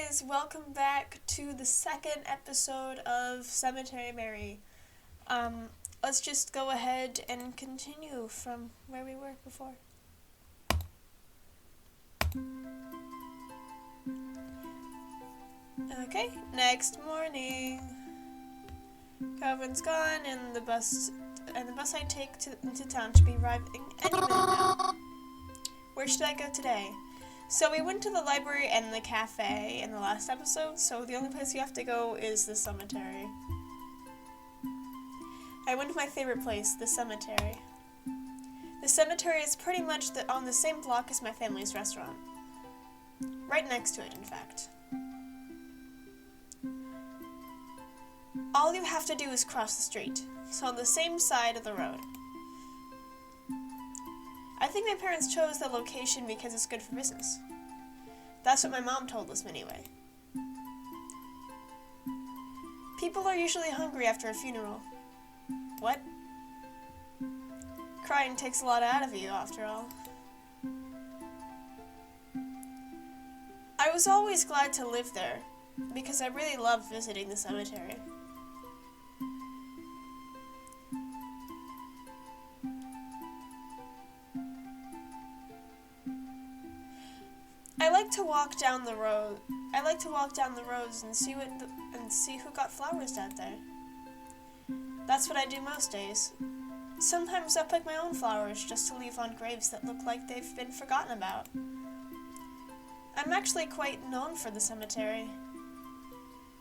guys, welcome back to the second episode of Cemetery Mary. Let's just go ahead and continue from where we were before. Okay, next morning. Calvin's gone and the bus I take into town should be arriving any minute now. Where should I go today? So we went to the library and the cafe in the last episode, so the only place you have to go is the cemetery. I went to my favorite place, the cemetery. The cemetery is pretty much on the same block as my family's restaurant. Right next to it, in fact. All you have to do is cross the street, so on the same side of the road. I think my parents chose the location because it's good for business. That's what my mom told us anyway. People are usually hungry after a funeral. What? Crying takes a lot out of you, after all. I was always glad to live there, because I really love visiting the cemetery. I like to walk down the road. I like to walk down the roads and see who got flowers that day. That's what I do most days. Sometimes I pick my own flowers just to leave on graves that look like they've been forgotten about. I'm actually quite known for the cemetery.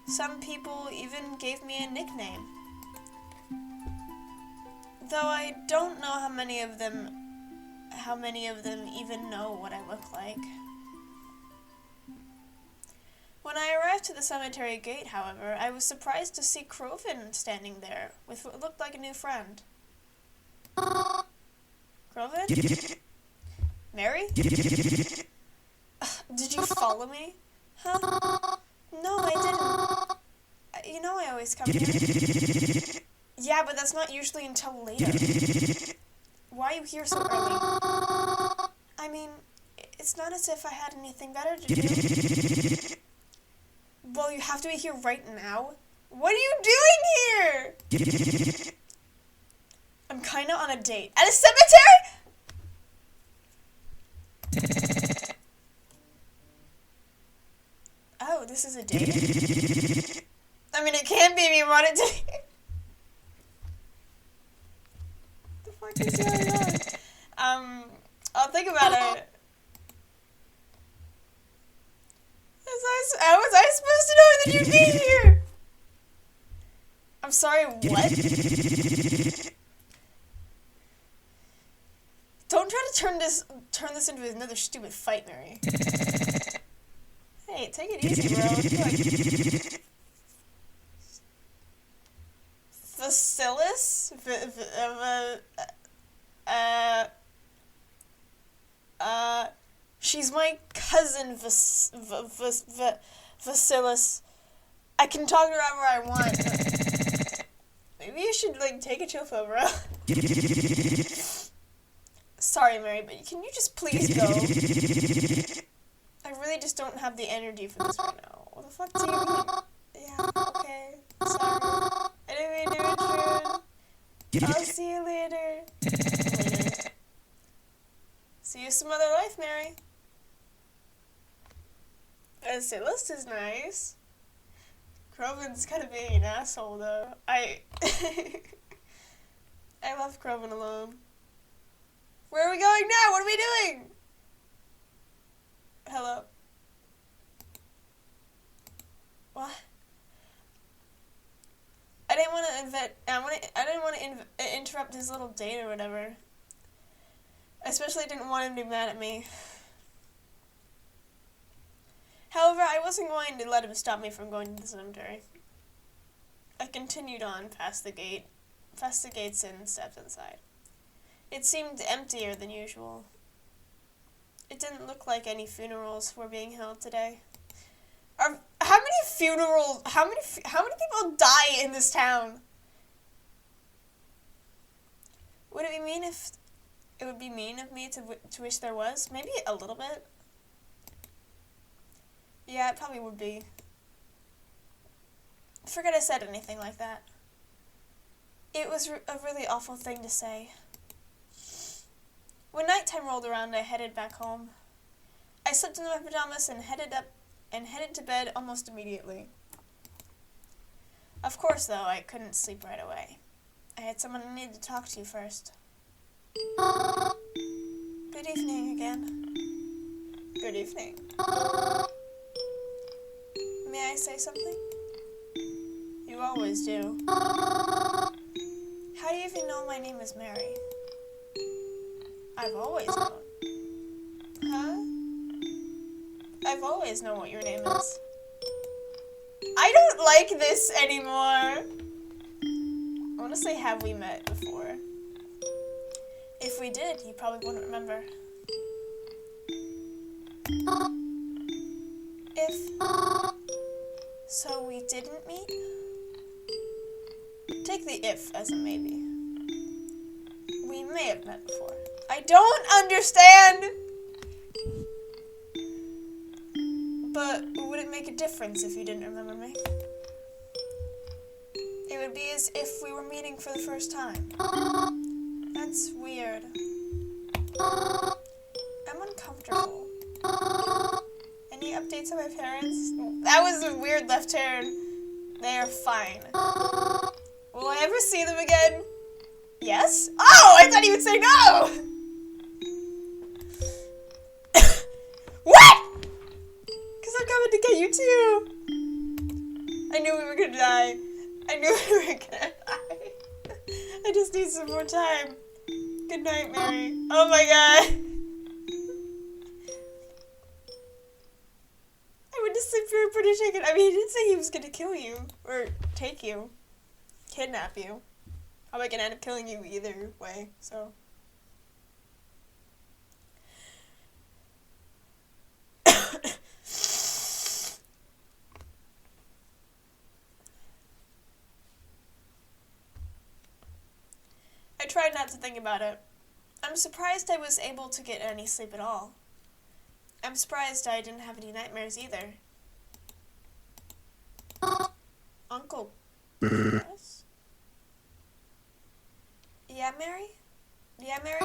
Some people even gave me a nickname. Though I don't know how many of them even know what I look like. When I arrived to the cemetery gate, however, I was surprised to see Croven standing there with what looked like a new friend. Croven? Mary? Did you follow me? Huh? No, I didn't. You know I always come here. Yeah, but that's not usually until later. Why are you here so early? I mean, it's not as if I had anything better to do. Well, you have to be here right now? What are you doing here? I'm kinda on a date. At a cemetery? Oh, this is a date? I mean, it can be if you want it to be. What the fuck is going on? I'll think about it. How was I supposed to know that you'd be here? I'm sorry, what? Don't try to turn this into another stupid fight, Mary. Hey, take it easy, bro. Look. Vasilis? She's my cousin, Vasilis. I can talk to her however I want. Maybe you should, take a chill pill, bro. Sorry, Mary, but can you just please go? I really just don't have the energy for this right now. What the fuck do you mean? Yeah, okay. Sorry. I didn't mean to intrude. I'll see you later. Later. See you some other life, Mary. Vasilis is nice. Croven's kind of being an asshole, though. I left Croven alone. Where are we going now? What are we doing? Hello. What? I didn't want to interrupt his little date or whatever. I especially didn't want him to be mad at me. However, I wasn't going to let him stop me from going to the cemetery. I continued on past the gates and stepped inside. It seemed emptier than usual. It didn't look like any funerals were being held today. How many people die in this town? Would it be mean of me to wish there was? Maybe a little bit. Yeah, it probably would be. I forget I said anything like that. It was a really awful thing to say. When nighttime rolled around, I headed back home. I slipped into my pajamas and headed to bed almost immediately. Of course, though, I couldn't sleep right away. I had someone I needed to talk to first. Good evening again. Good evening. May I say something? You always do. How do you even know my name is Mary? I've always known. Huh? I've always known what your name is. I don't like this anymore. I want to say, have we met before? If we did, you probably wouldn't remember. So we didn't meet? Take the if as a maybe. We may have met before. I don't understand! But would it make a difference if you didn't remember me? It would be as if we were meeting for the first time. That's weird. I'm uncomfortable. Any updates on my parents? That was a weird left turn. They are fine. Will I ever see them again? Yes? Oh, I thought he would say no! What? Because I'm coming to get you too. I knew we were gonna die. I knew we were gonna die. I just need some more time. Good night, Mary. Oh my god. I went to sleep feeling pretty shaken. I mean, he didn't say he was gonna kill you. Or take you. Kidnap you. Probably gonna end up killing you either way, so. I tried not to think about it. I'm surprised I was able to get any sleep at all. I'm surprised I didn't have any nightmares either. Uncle Chris? Yeah, Mary? Yeah, Mary?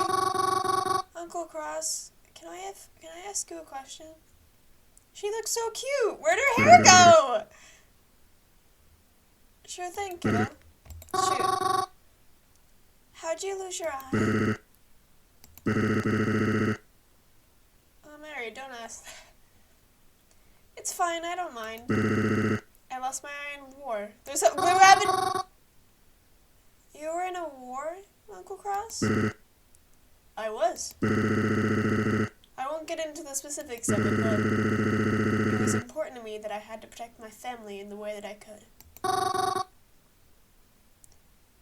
Uncle Cross, can I ask you a question? She looks so cute! Where'd her hair go? Sure thing, kiddo. Shoot. How'd you lose your eye? Oh, Mary, don't ask that. It's fine, I don't mind. I lost my eye in war. You were in a war, Uncle Cross? I was. I won't get into the specifics of it, but it was important to me that I had to protect my family in the way that I could.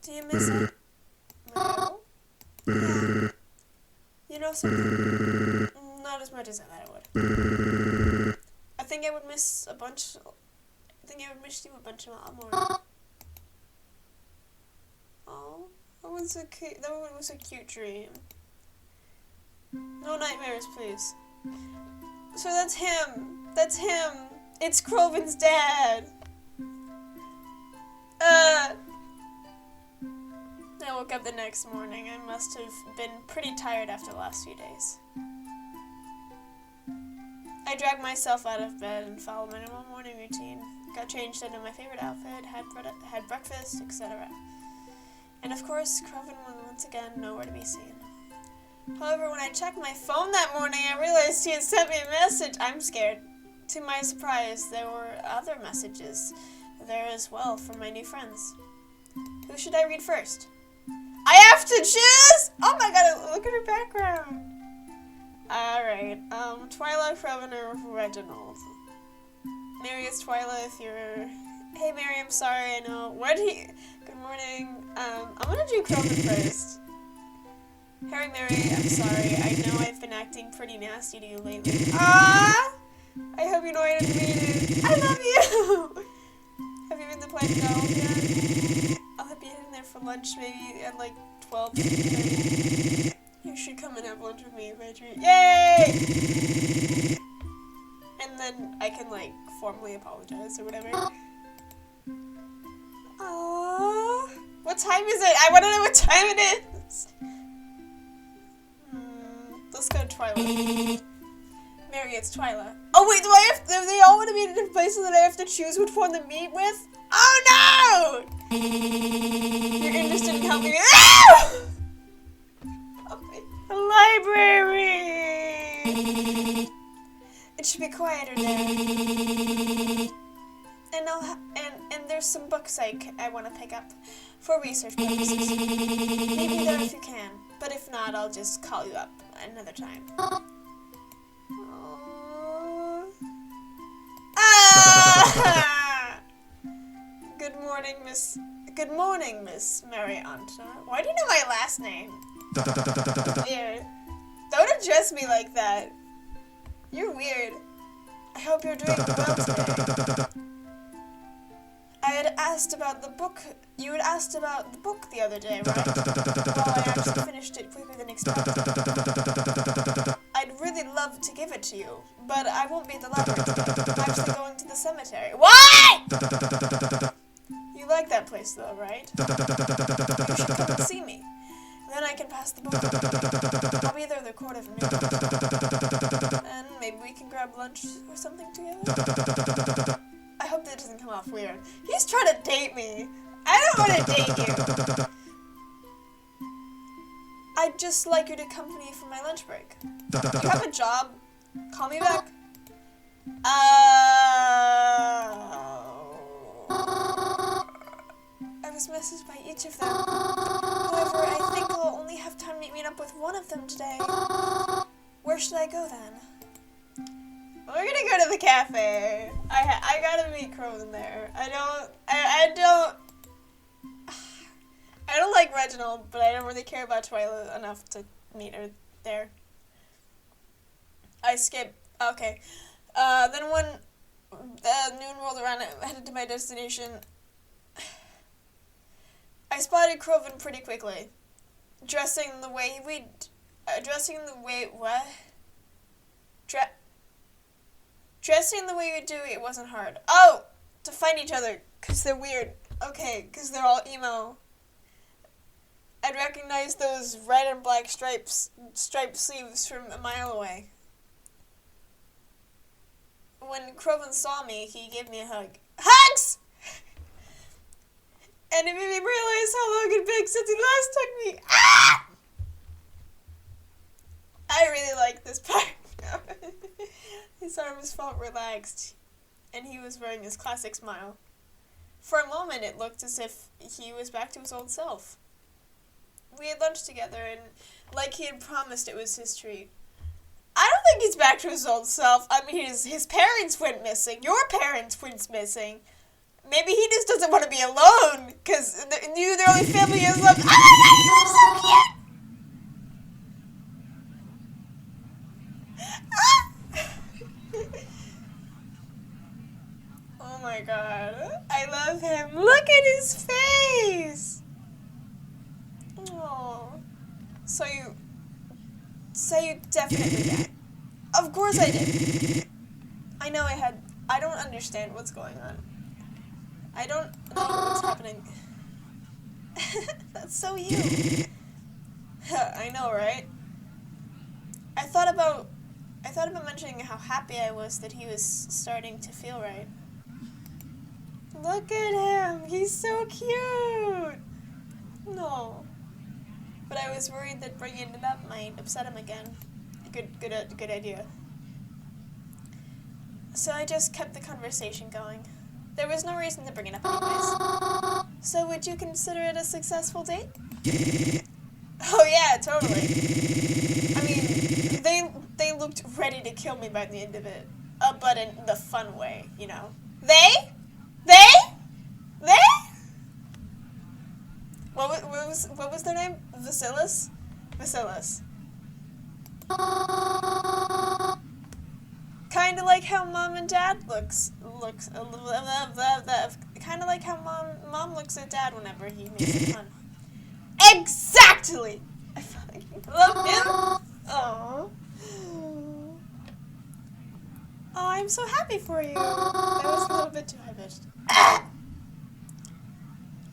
Do you miss it? No? Yeah. You know something? Not as much as I thought I would. I think I would miss you a bunch more. Oh, that was a cute dream. No nightmares, please. So that's him. That's him. It's Kroven's dad. I woke up the next morning. I must have been pretty tired after the last few days. I dragged myself out of bed and followed my normal morning routine. Got changed into my favorite outfit, had breakfast, etc. And of course, Kroven was once again nowhere to be seen. However, when I checked my phone that morning, I realized he had sent me a message. I'm scared. To my surprise, there were other messages there as well from my new friends. Who should I read first? I have to choose? Oh my god, look at her background. Alright, Twyla, Kroven, or Reginald. Mary, it's Twyla if you're... Hey Mary, I'm sorry, I know. Good morning. I'm gonna do Kroven first. Harry, Mary, I'm sorry. I know I've been acting pretty nasty to you lately. Ah! I hope you know I didn't mean it. I love you! Have you been to Planet Donald yet? I'll be heading there for lunch maybe at like 12. You should come and have lunch with me if I treat. Yay! And then then I can, like, formally apologize or whatever. Aww. What time is it? I want to know what time it is. Let's go to Twyla. Mary, it's Twyla. Oh wait, do they all want to meet in different places and I have to choose which one to meet with? Oh no! You're interested in helping me? The library! It should be quieter there. And there's some books I want to pick up for research purposes. Maybe there if you can, but if not, I'll just call you up another time. Ah! Good morning, Miss Marianta. Why do you know my last name? Weird. Don't address me like that. You're weird. I hope you're doing well today. I had asked about the book. You had asked about the book the other day, right? Well, I actually finished it quicker than expected. I'd really love to give it to you, but I won't be at the library today. I'm actually going to the cemetery. What? You like that place, though, right? You should come and see me. Then I can pass the book on. I'll be there the quarter of a minute. And maybe we can grab lunch or something together? I hope that doesn't come off weird. He's trying to date me. I don't want to date you. I'd just like you to accompany me for my lunch break. You have a job? Call me back. I was messaged by each of them. However, I think I'll only have time to meet up with one of them today. Where should I go then? We're gonna go to the cafe. I gotta meet Croven there. I don't like Reginald, but I don't really care about Twyla enough to meet her there. I skip. Okay. Then when noon rolled around, I headed to my destination. I spotted Croven pretty quickly, dressing the way we do. It wasn't hard. Oh, to find each other, cause they're weird. Okay, cause they're all emo. I'd recognize those red and black striped sleeves from a mile away. When Croven saw me, he gave me a hug. Hugs! And it made me realize how long it'd been since he last took me. Ah! I really like this part. His arms felt relaxed, and he was wearing his classic smile. For a moment, it looked as if he was back to his old self. We had lunch together, and like he had promised, it was his treat. I don't think he's back to his old self. I mean, his parents went missing. Your parents went missing. Maybe he just doesn't want to be alone, because their only family is left. Oh my god, you're so cute! Oh my god, I love him. Look at his face! Oh, so you definitely did. Of course I did. I don't understand what's going on. I don't know what's happening. That's so you. I know, right? I thought about mentioning how happy I was that he was starting to feel right. Look at him. He's so cute. No. But I was worried that bringing it up might upset him again. Good idea. So I just kept the conversation going. There was no reason to bring it up anyways. So would you consider it a successful date? Oh yeah, totally. I mean, they looked ready to kill me by the end of it. But in the fun way, you know. They? What was their name? Vasilis? Kinda like how Mom and Dad looks kinda like how Mom looks at Dad whenever he makes fun. Exactly! I fucking love him! Aww. Oh, I I'm so happy for you. That was a little bit too high pitched.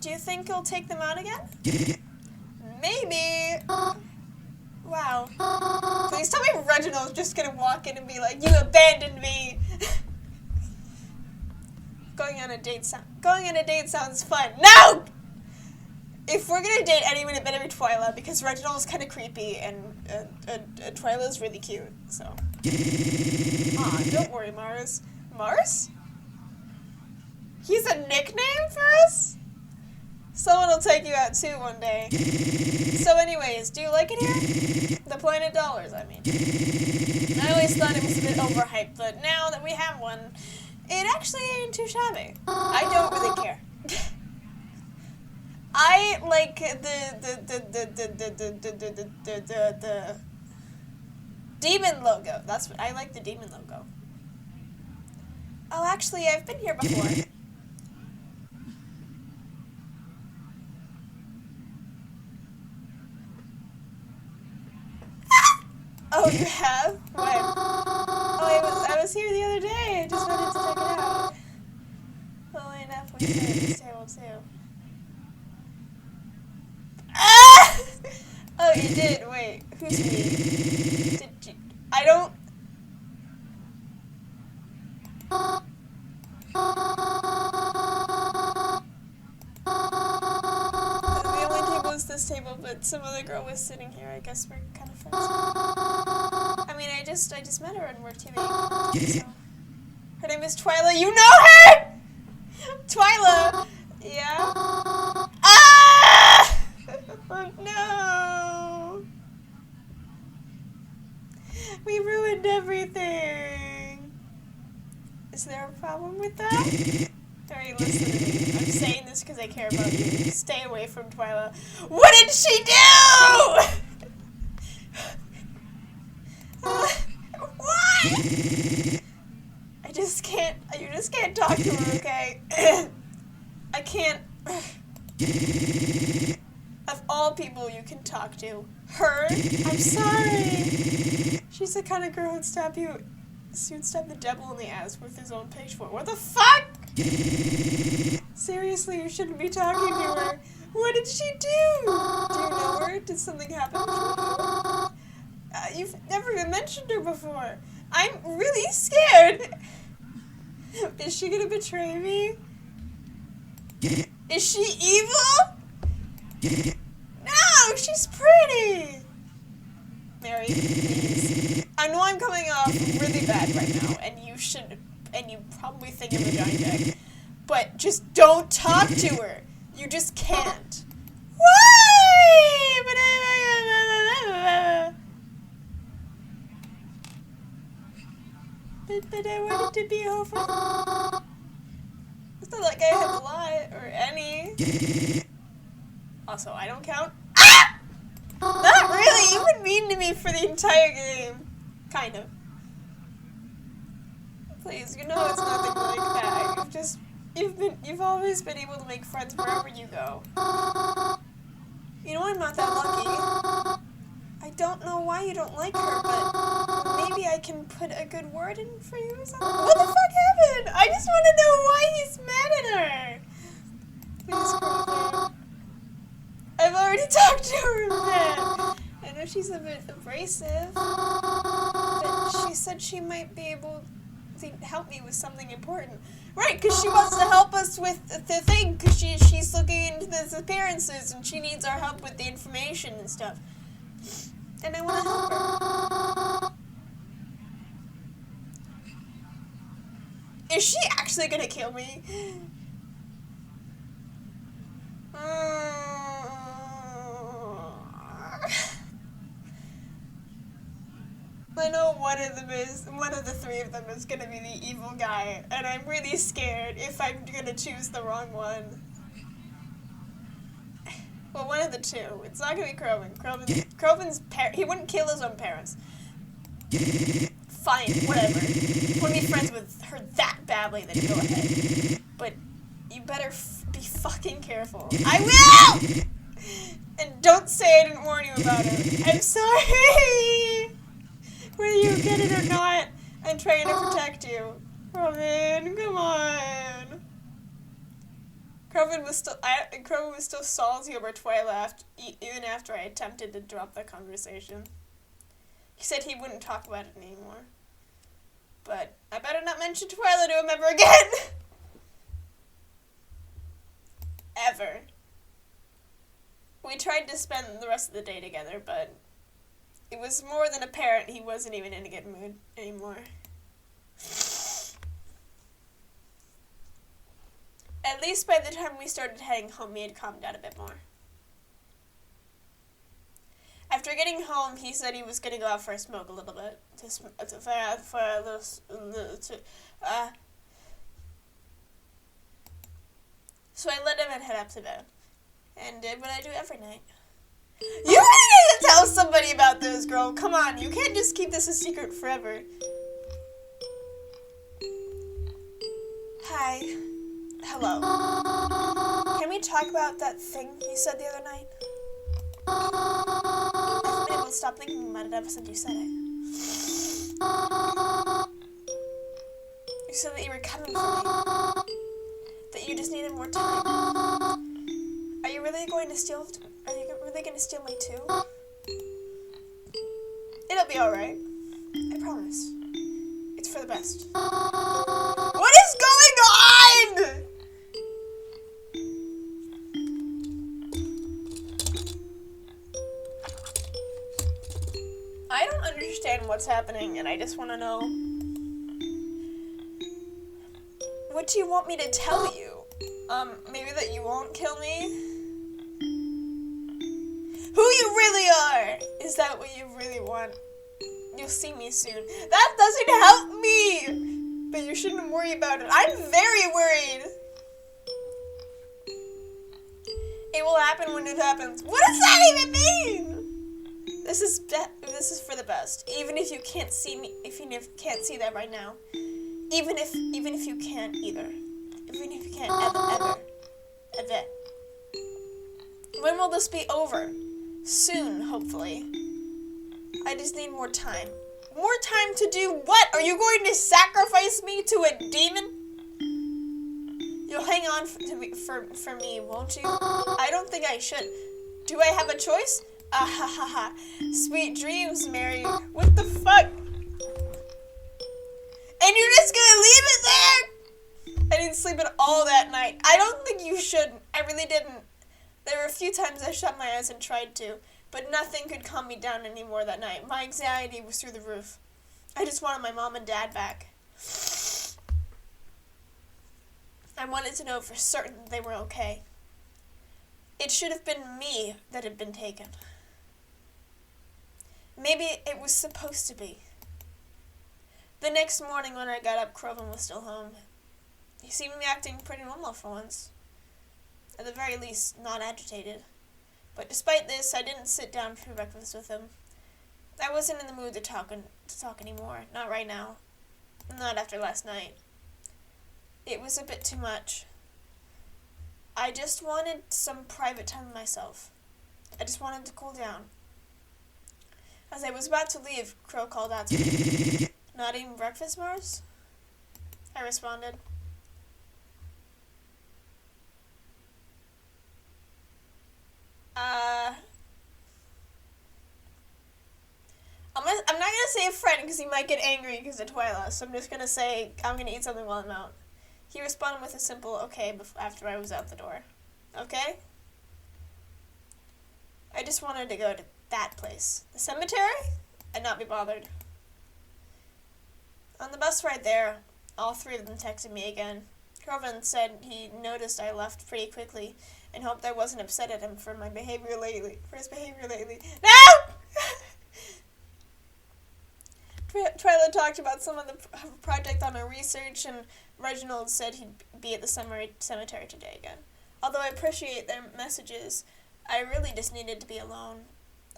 Do you think you'll take them out again? Maybe. Wow. Please tell me Reginald's just gonna walk in and be like, you abandoned me. Going on a date sounds fun. No! If we're gonna date anyone, it better be Twyla, because Reginald's kind of creepy, and Twyla's really cute, so. Aw, don't worry, Mars. Mars? He's a nickname for us? Someone will take you out too one day. So anyways, do you like it here? The Planet Dollars, I mean. I always thought it was a bit overhyped, but now that we have one, it actually ain't too shabby. I don't really care. I like the demon logo. That's what I like, the demon logo. Oh, actually, I've been here before. Oh, you have? When? Oh, I was here the other day. I just wanted to check it out. Funnily enough, we played this table too. Ah! Oh, you did. Wait, who's me? Did you? I don't. The only table is this table, but some other girl was sitting here. I guess we're kind of friends. I mean, I just met her and we're TV. So. Her name is Twyla. You know her? Twyla. Yeah. Ah! Oh no. We ruined everything. Is there a problem with that? Alright, listen to me. I'm saying this because I care about you. Stay away from Twyla. What did she do? Why? You just can't talk to her, okay? I can't. Of all people you can talk to, her? I'm sorry. She's the kind of girl who'd stab you. She would stab the devil in the ass with his own pitchfork. What the fuck? Seriously, you shouldn't be talking to her. What did she do? Do you know her? Did something happen to you? You've never even mentioned her before. I'm really scared. Is she gonna betray me? Is she evil? No, she's pretty. Mary, please. I know I'm coming off really bad right now, and you probably think I'm a giant dick, but just don't talk to her. You just can't. Why? But I wanted to be her friend. It's not like I have a lot, or any. Also, I don't count. Ah! Not really! You've been mean to me for the entire game. Kind of. Please, you know it's nothing like that. You've always been able to make friends wherever you go. You know I'm not that lucky. I don't know why you don't like her, but maybe I can put a good word in for you or something. What the fuck happened? I just want to know why he's mad at her. Please, Crowther. I've already talked to her a bit. I know she's a bit abrasive, but she said she might be able to help me with something important. Right, because she wants to help us with the thing, because she's looking into the appearances, and she needs our help with the information and stuff. And I want to help her. Is she actually going to kill me? I know one of the three of them is gonna be the evil guy, and I'm really scared if I'm gonna choose the wrong one. Well, one of the two. It's not gonna be Kroven. Kroven's he wouldn't kill his own parents. Fine, whatever. If you want to be friends with her that badly, then go ahead. But you better be fucking careful. I will! And don't say I didn't warn you about it. I'm sorry! Whether you get it or not, and trying to protect you. Croven, come on. Croven was still salty over Twyla even after I attempted to drop the conversation. He said he wouldn't talk about it anymore. But I better not mention Twyla to him ever again. Ever. We tried to spend the rest of the day together, but it was more than apparent he wasn't even in a good mood anymore. At least by the time we started heading home, he had calmed down a bit more. After getting home, he said he was going to go out for a smoke a little bit. So I let him and head up to bed. And did what I do every night. You really need to tell somebody about this, girl. Come on, you can't just keep this a secret forever. Hi. Hello. Can we talk about that thing you said the other night? I haven't been able to stop thinking about it ever since you said it. You said that you were coming for me. That you just needed more time. Are you really going to steal? Are you really going to steal me too? It'll be all right. I promise. It's for the best. What is going on? I don't understand what's happening, and I just want to know. What do you want me to tell you? Maybe that you won't kill me? Who you really are! Is that what you really want? You'll see me soon. That doesn't help me! But you shouldn't worry about it. I'm very worried! It will happen when it happens. What does that even mean? This is for the best. Even if you can't see me, if you can't see that right now. Even if you can't either. Even if you can't ever. When will this be over? Soon, hopefully. I just need more time. More time to do what? Are you going to sacrifice me to a demon? You'll hang on for me, won't you? I don't think I should. Do I have a choice? Ah. Sweet dreams, Mary. What the fuck? And you're just gonna leave it there? I didn't sleep at all that night. I don't think you should. I really didn't. There were a few times I shut my eyes and tried to, but nothing could calm me down anymore that night. My anxiety was through the roof. I just wanted my mom and dad back. I wanted to know for certain they were okay. It should have been me that had been taken. Maybe it was supposed to be. The next morning when I got up, Croven was still home. He seemed to be acting pretty normal for once. At the very least, not agitated. But despite this, I didn't sit down for breakfast with him. I wasn't in the mood to talk anymore. Not right now. Not after last night. It was a bit too much. I just wanted some private time with myself. I just wanted to cool down. As I was about to leave, Crow called out to me. Not eating breakfast, Mars? I responded. I'm not gonna say a friend because he might get angry because of Twyla, so I'm just gonna say I'm gonna eat something while I'm out. He responded with a simple okay after I was out the door. Okay? I just wanted to go to that place. The cemetery? And not be bothered. On the bus ride there, all three of them texted me again. Croven said he noticed I left pretty quickly and hoped I wasn't upset at him for his behavior lately. No! Twyla talked about some of the project on her research, and Reginald said he'd be at the cemetery today again. Although I appreciate their messages, I really just needed to be alone.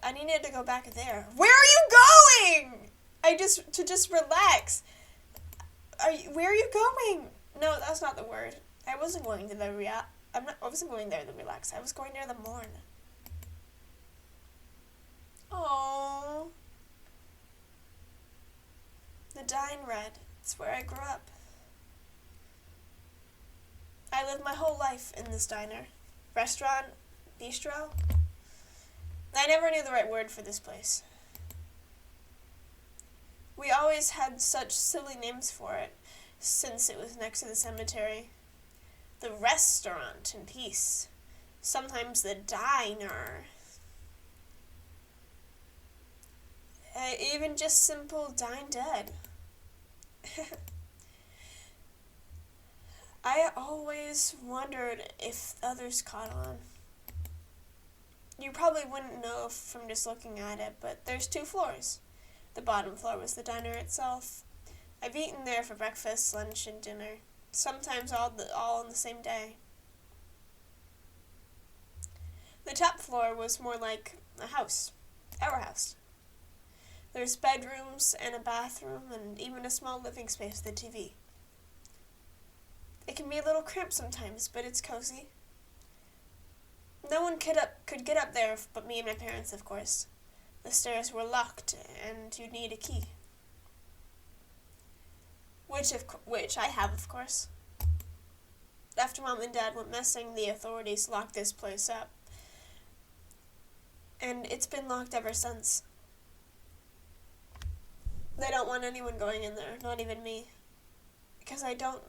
I needed to go back there. Where are you going? To just relax. Where are you going? No, that's not the word. I wasn't going to I wasn't going there to relax. I was going there to mourn. Oh. The Dine Red. It's where I grew up. I lived my whole life in this diner. Restaurant? Bistro? I never knew the right word for this place. We always had such silly names for it, since it was next to the cemetery. The Restaurant in Peace. Sometimes the Diner. Even just simple Dine Dead. I always wondered if others caught on. You probably wouldn't know from just looking at it, but there's 2 floors. The bottom floor was the diner itself. I've eaten there for breakfast, lunch, and dinner. Sometimes all on the same day. The top floor was more like a house. Our house. There's bedrooms and a bathroom and even a small living space with a TV. It can be a little cramped sometimes, but it's cozy. No one could get up there but me and my parents, of course. The stairs were locked, and you'd need a key. Which I have, of course. After Mom and Dad went missing, the authorities locked this place up. And it's been locked ever since. They don't want anyone going in there, not even me. Because I don't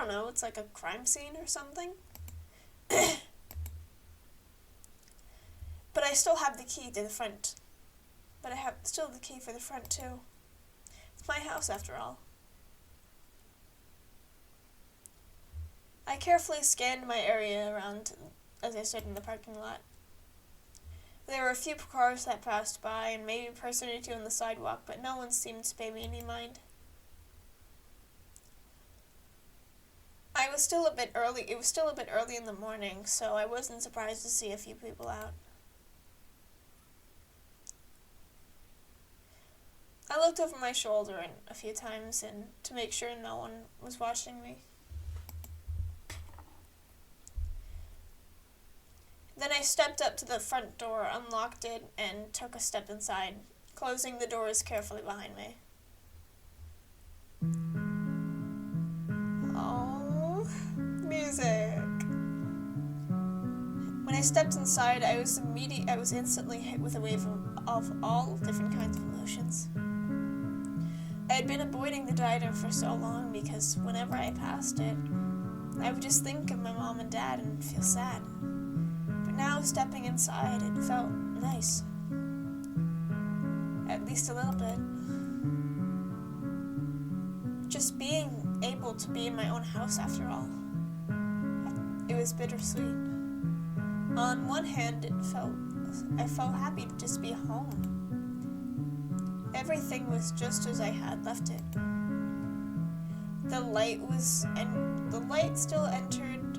know, it's like a crime scene or something. But I still have the key to the front. But I have still the key for the front too. It's my house after all. I carefully scanned my area around as I stood in the parking lot. There were a few cars that passed by and maybe a person or 2 on the sidewalk, but no one seemed to pay me any mind. It was still a bit early in the morning, so I wasn't surprised to see a few people out. I looked over my shoulder a few times to make sure no one was watching me. Then I stepped up to the front door, unlocked it, and took a step inside, closing the doors carefully behind me. Oh, music. When I stepped inside, I was instantly hit with a wave of all different kinds of emotions. I had been avoiding the diner for so long because whenever I passed it, I would just think of my mom and dad and feel sad. But now, stepping inside, it felt nice. At least a little bit. Just being able to be in my own house after all. It was bittersweet. On one hand, I felt happy to just be home. Everything was just as I had left it. The light still entered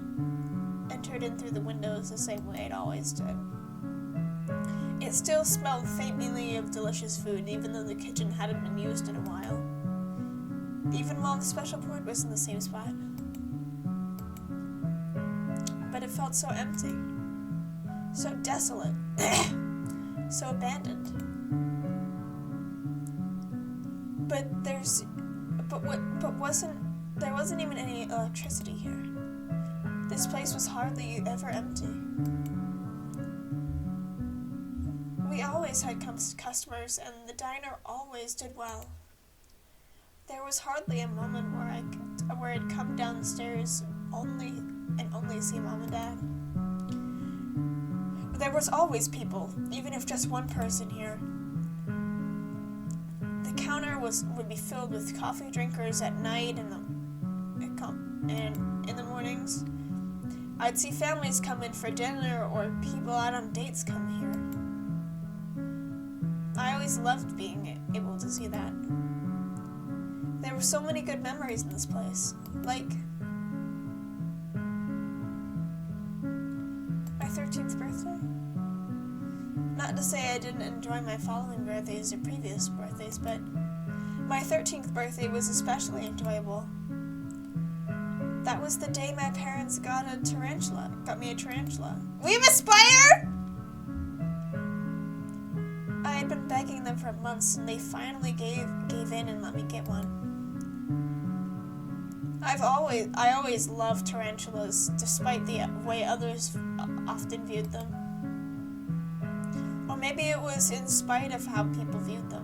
in through the windows the same way it always did. It still smelled faintly of delicious food, even though the kitchen hadn't been used in a while. Even while the special board was in the same spot. But it felt so empty. So desolate. So abandoned. There wasn't even any electricity here. This place was hardly ever empty. We always had customers, and the diner always did well. There was hardly a moment where I'd come down the stairs only see Mom and Dad. But there was always people, even if just one person here. The counter would be filled with coffee drinkers at night and in the mornings. I'd see families come in for dinner or people out on dates come here. I always loved being able to see that. There were so many good memories in this place. Like my 13th birthday. Not to say I didn't enjoy my following birthdays or previous birthdays, but my 13th birthday was especially enjoyable. That was the day my parents got me a tarantula. We have a spider! I had been begging liking them for months, and they finally gave in and let me get one. I always loved tarantulas, despite the way others often viewed them. Or maybe it was in spite of how people viewed them.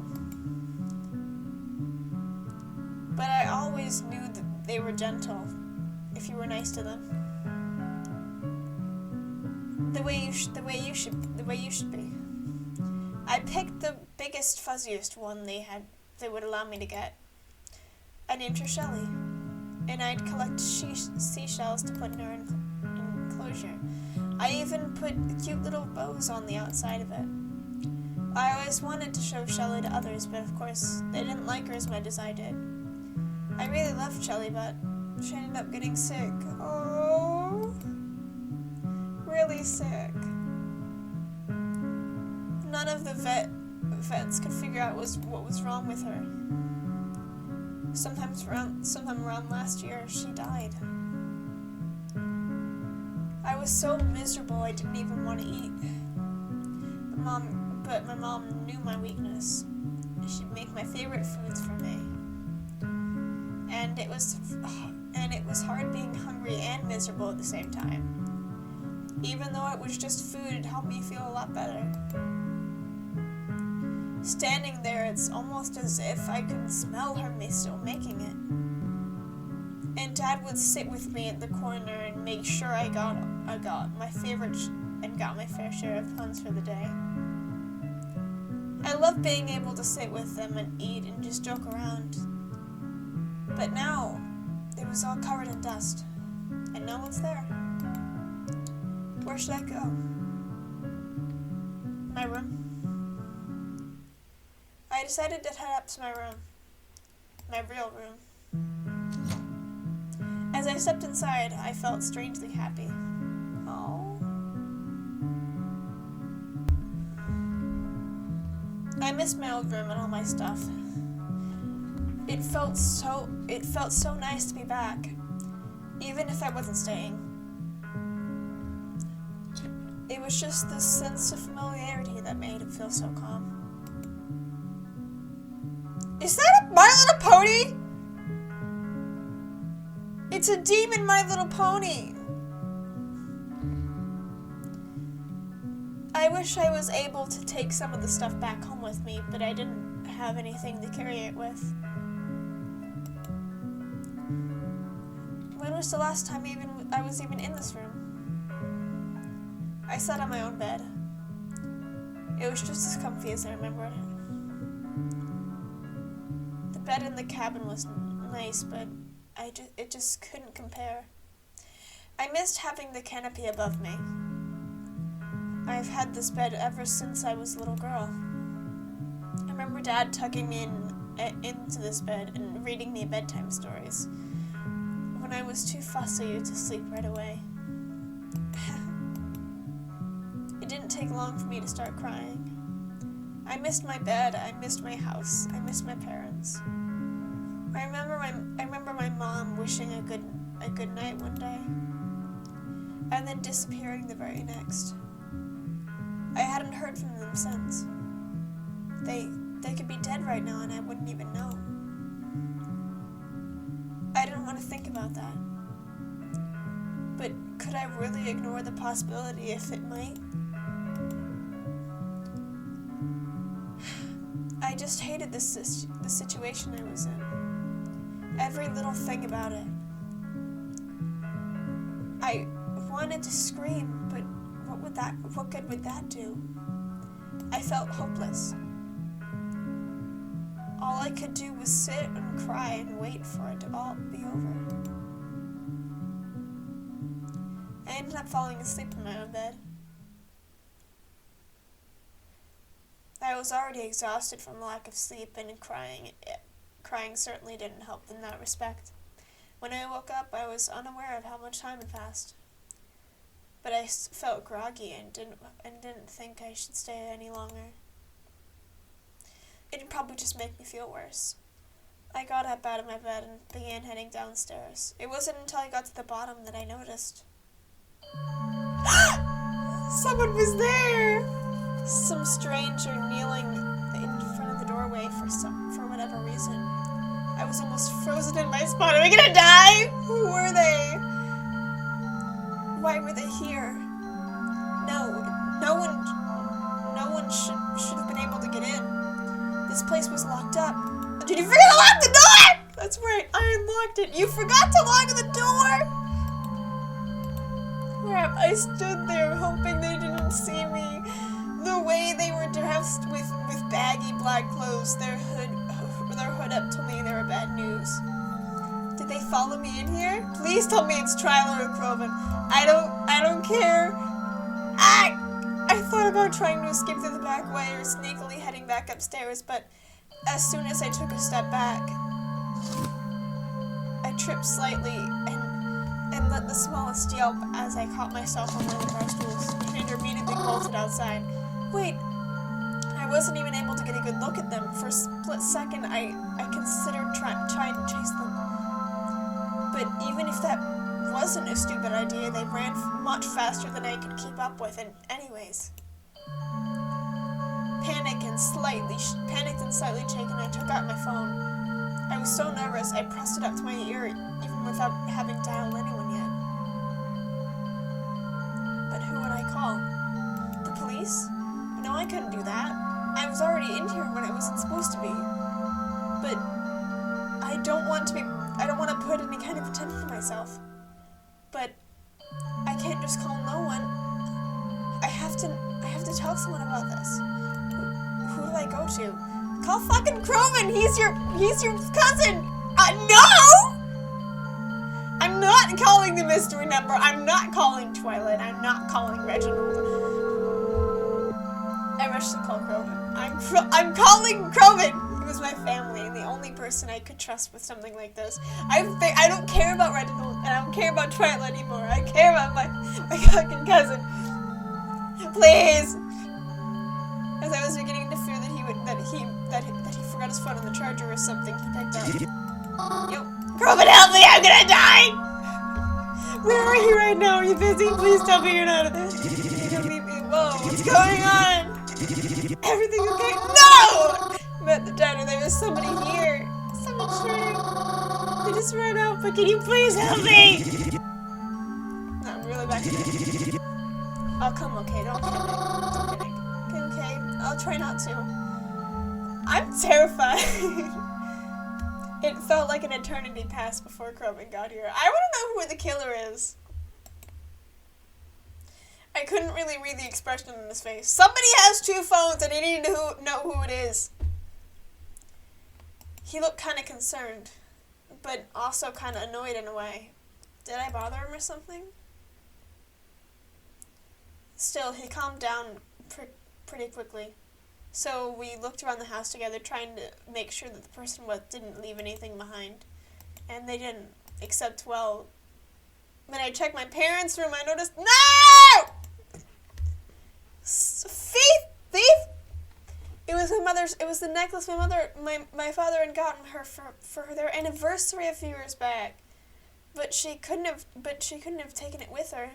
But I always knew that they were gentle, if you were nice to them. The way you should be. I picked the biggest, fuzziest one they would allow me to get. I named her Shelly, and I'd collect seashells to put in her enclosure. I even put cute little bows on the outside of it. I always wanted to show Shelly to others, but of course, they didn't like her as much as I did. I really loved Shelly, but she ended up getting sick. Oh, really sick. None of the vets could figure out what was wrong with her. Sometime around last year, she died. I was so miserable I didn't even want to eat. But my mom knew my weakness. She'd make my favorite foods for me. And it was hard being hungry and miserable at the same time. Even though it was just food, it helped me feel a lot better. Standing there, it's almost as if I could smell her still making it. And Dad would sit with me at the corner and make sure I got my favorite and got my fair share of puns for the day. I loved being able to sit with them and eat and just joke around. But now, it was all covered in dust, and no one's there. Where should I go? My room? I decided to head up to my room. My real room. As I stepped inside, I felt strangely happy. Oh. I missed my old room and all my stuff. It felt so nice to be back, even if I wasn't staying. It was just this sense of familiarity that made it feel so calm. Is that a My Little Pony? It's a demon My Little Pony. I wish I was able to take some of the stuff back home with me, but I didn't have anything to carry it with. When was the last time I was even in this room? I sat on my own bed. It was just as comfy as I remembered it. The bed in the cabin was nice, but it just couldn't compare. I missed having the canopy above me. I've had this bed ever since I was a little girl. I remember Dad tucking me into this bed and reading me bedtime stories when I was too fussy to sleep right away. It didn't take long for me to start crying. I missed my bed, I missed my house, I missed my parents. I remember my mom wishing a good night one day, and then disappearing the very next. I hadn't heard from them since. They could be dead right now and I wouldn't even know. I didn't want to think about that. But could I really ignore the possibility if it might? I just hated the situation I was in. Every little thing about it. I wanted to scream, but what good would that do? I felt hopeless. All I could do was sit and cry and wait for it to all be over. I ended up falling asleep in my own bed. I was already exhausted from lack of sleep, and crying certainly didn't help in that respect. When I woke up, I was unaware of how much time had passed. But I felt groggy and didn't think I should stay any longer. It'd probably just make me feel worse. I got up out of my bed and began heading downstairs. It wasn't until I got to the bottom that I noticed. Someone was there! Some stranger kneeling in front of the doorway for whatever reason. I was almost frozen in my spot. Are we gonna die? Who were they? Why were they here? No one should have been able to get in. This place was locked up. Did you forget to lock the door? That's right, I unlocked it. You forgot to lock the door? Crap, I stood there hoping they didn't see me. The way they were dressed with baggy black clothes, their hood up told me they were bad news. Did they follow me in here? Please tell me it's Twyla or Kroven. I don't care. I thought about trying to escape through the back way or sneakily heading back upstairs, but as soon as I took a step back, I tripped slightly and let the smallest yelp as I caught myself on one of the bar stools and immediately bolted outside. Wait, I wasn't even able to get a good look at them. For a split second, I considered trying to chase them. But even if that wasn't a stupid idea, they ran much faster than I could keep up with, and anyways. Panicked and slightly shaken, I took out my phone. I was so nervous, I pressed it up to my ear, even without having dialed anyone yet. But who would I call? The police? No, I couldn't do that. I was already in here when I wasn't supposed to be. But I don't want to put any kind of attention to myself. But I can't just call no one. I have to tell someone about this. Who do I go to? Call fucking Kroven! He's your cousin! No! I'm not calling the mystery number. I'm not calling Twilight. I'm not calling Reginald. I rushed to call Kroven. I'm calling Kroven! He was my family and the only person I could trust with something like this. I don't care about Reginald and I don't care about Twilight anymore. I care about my fucking cousin. Please! As I was beginning to fear that he forgot his phone on the charger or something, he picked up. Yo, Kroven, help me! I'm gonna die! Where are you right now? Are you busy? Please tell me you're not. You don't leave me. Whoa, what's going on? Everything okay? No! I'm at the diner. There was somebody here. Someone shooting. They just ran out, but can you please help me? No, I'm really back here. I'll come, okay? Don't panic. Okay. I'll try not to. I'm terrified. It felt like an eternity passed before Kroven got here. I want to know who the killer is. I couldn't really read the expression on his face. Somebody has 2 phones and he needed to know who it is. He looked kind of concerned, but also kind of annoyed in a way. Did I bother him or something? Still, he calmed down pretty quickly. So we looked around the house together, trying to make sure that the person didn't leave anything behind. And they didn't, except, well, when I checked my parents' room, I noticed, no! Thief! It was the necklace my father had gotten her for their anniversary a few years back. But she couldn't have taken it with her.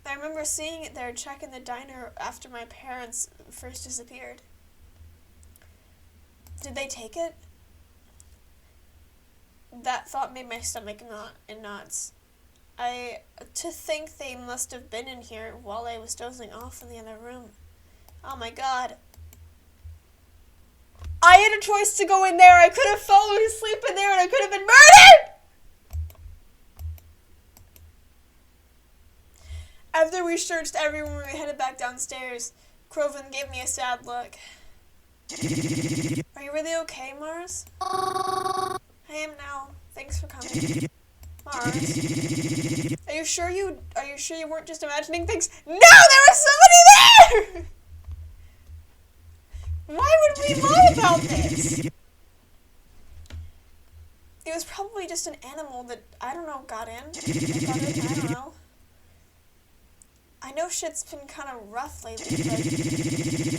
I remember seeing it there, checking the diner after my parents first disappeared. Did they take it? That thought made my stomach knot in knots. To think they must have been in here while I was dozing off in the other room. Oh my god. I had a choice to go in there. I could have fallen asleep in there and I could have been murdered! After we searched everywhere, we headed back downstairs. Kroven gave me a sad look. Are you really okay, Mars? I am now. Thanks for coming. Mars. Are you sure you weren't just imagining things? No, there was somebody there! Why would we lie about this? It was probably just an animal that, I don't know, got in. I don't know. I know shit's been kind of rough lately,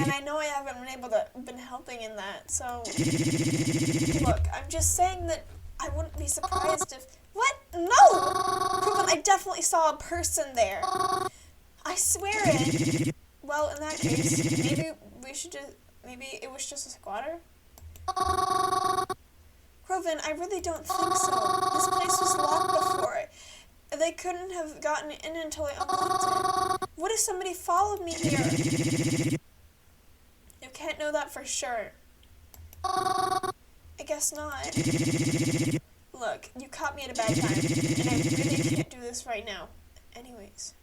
and I know I haven't been helping in that, so, look, I'm just saying that I wouldn't be surprised if, what? No! Kroven, I definitely saw a person there. I swear it. Well, in that case, maybe we should just, Maybe it was just a squatter? Kroven, I really don't think so. This place was locked before. They couldn't have gotten in until I unlocked it. What if somebody followed me here? You can't know that for sure. I guess not. Look, you caught me at a bad time, and I really can't do this right now. Anyways.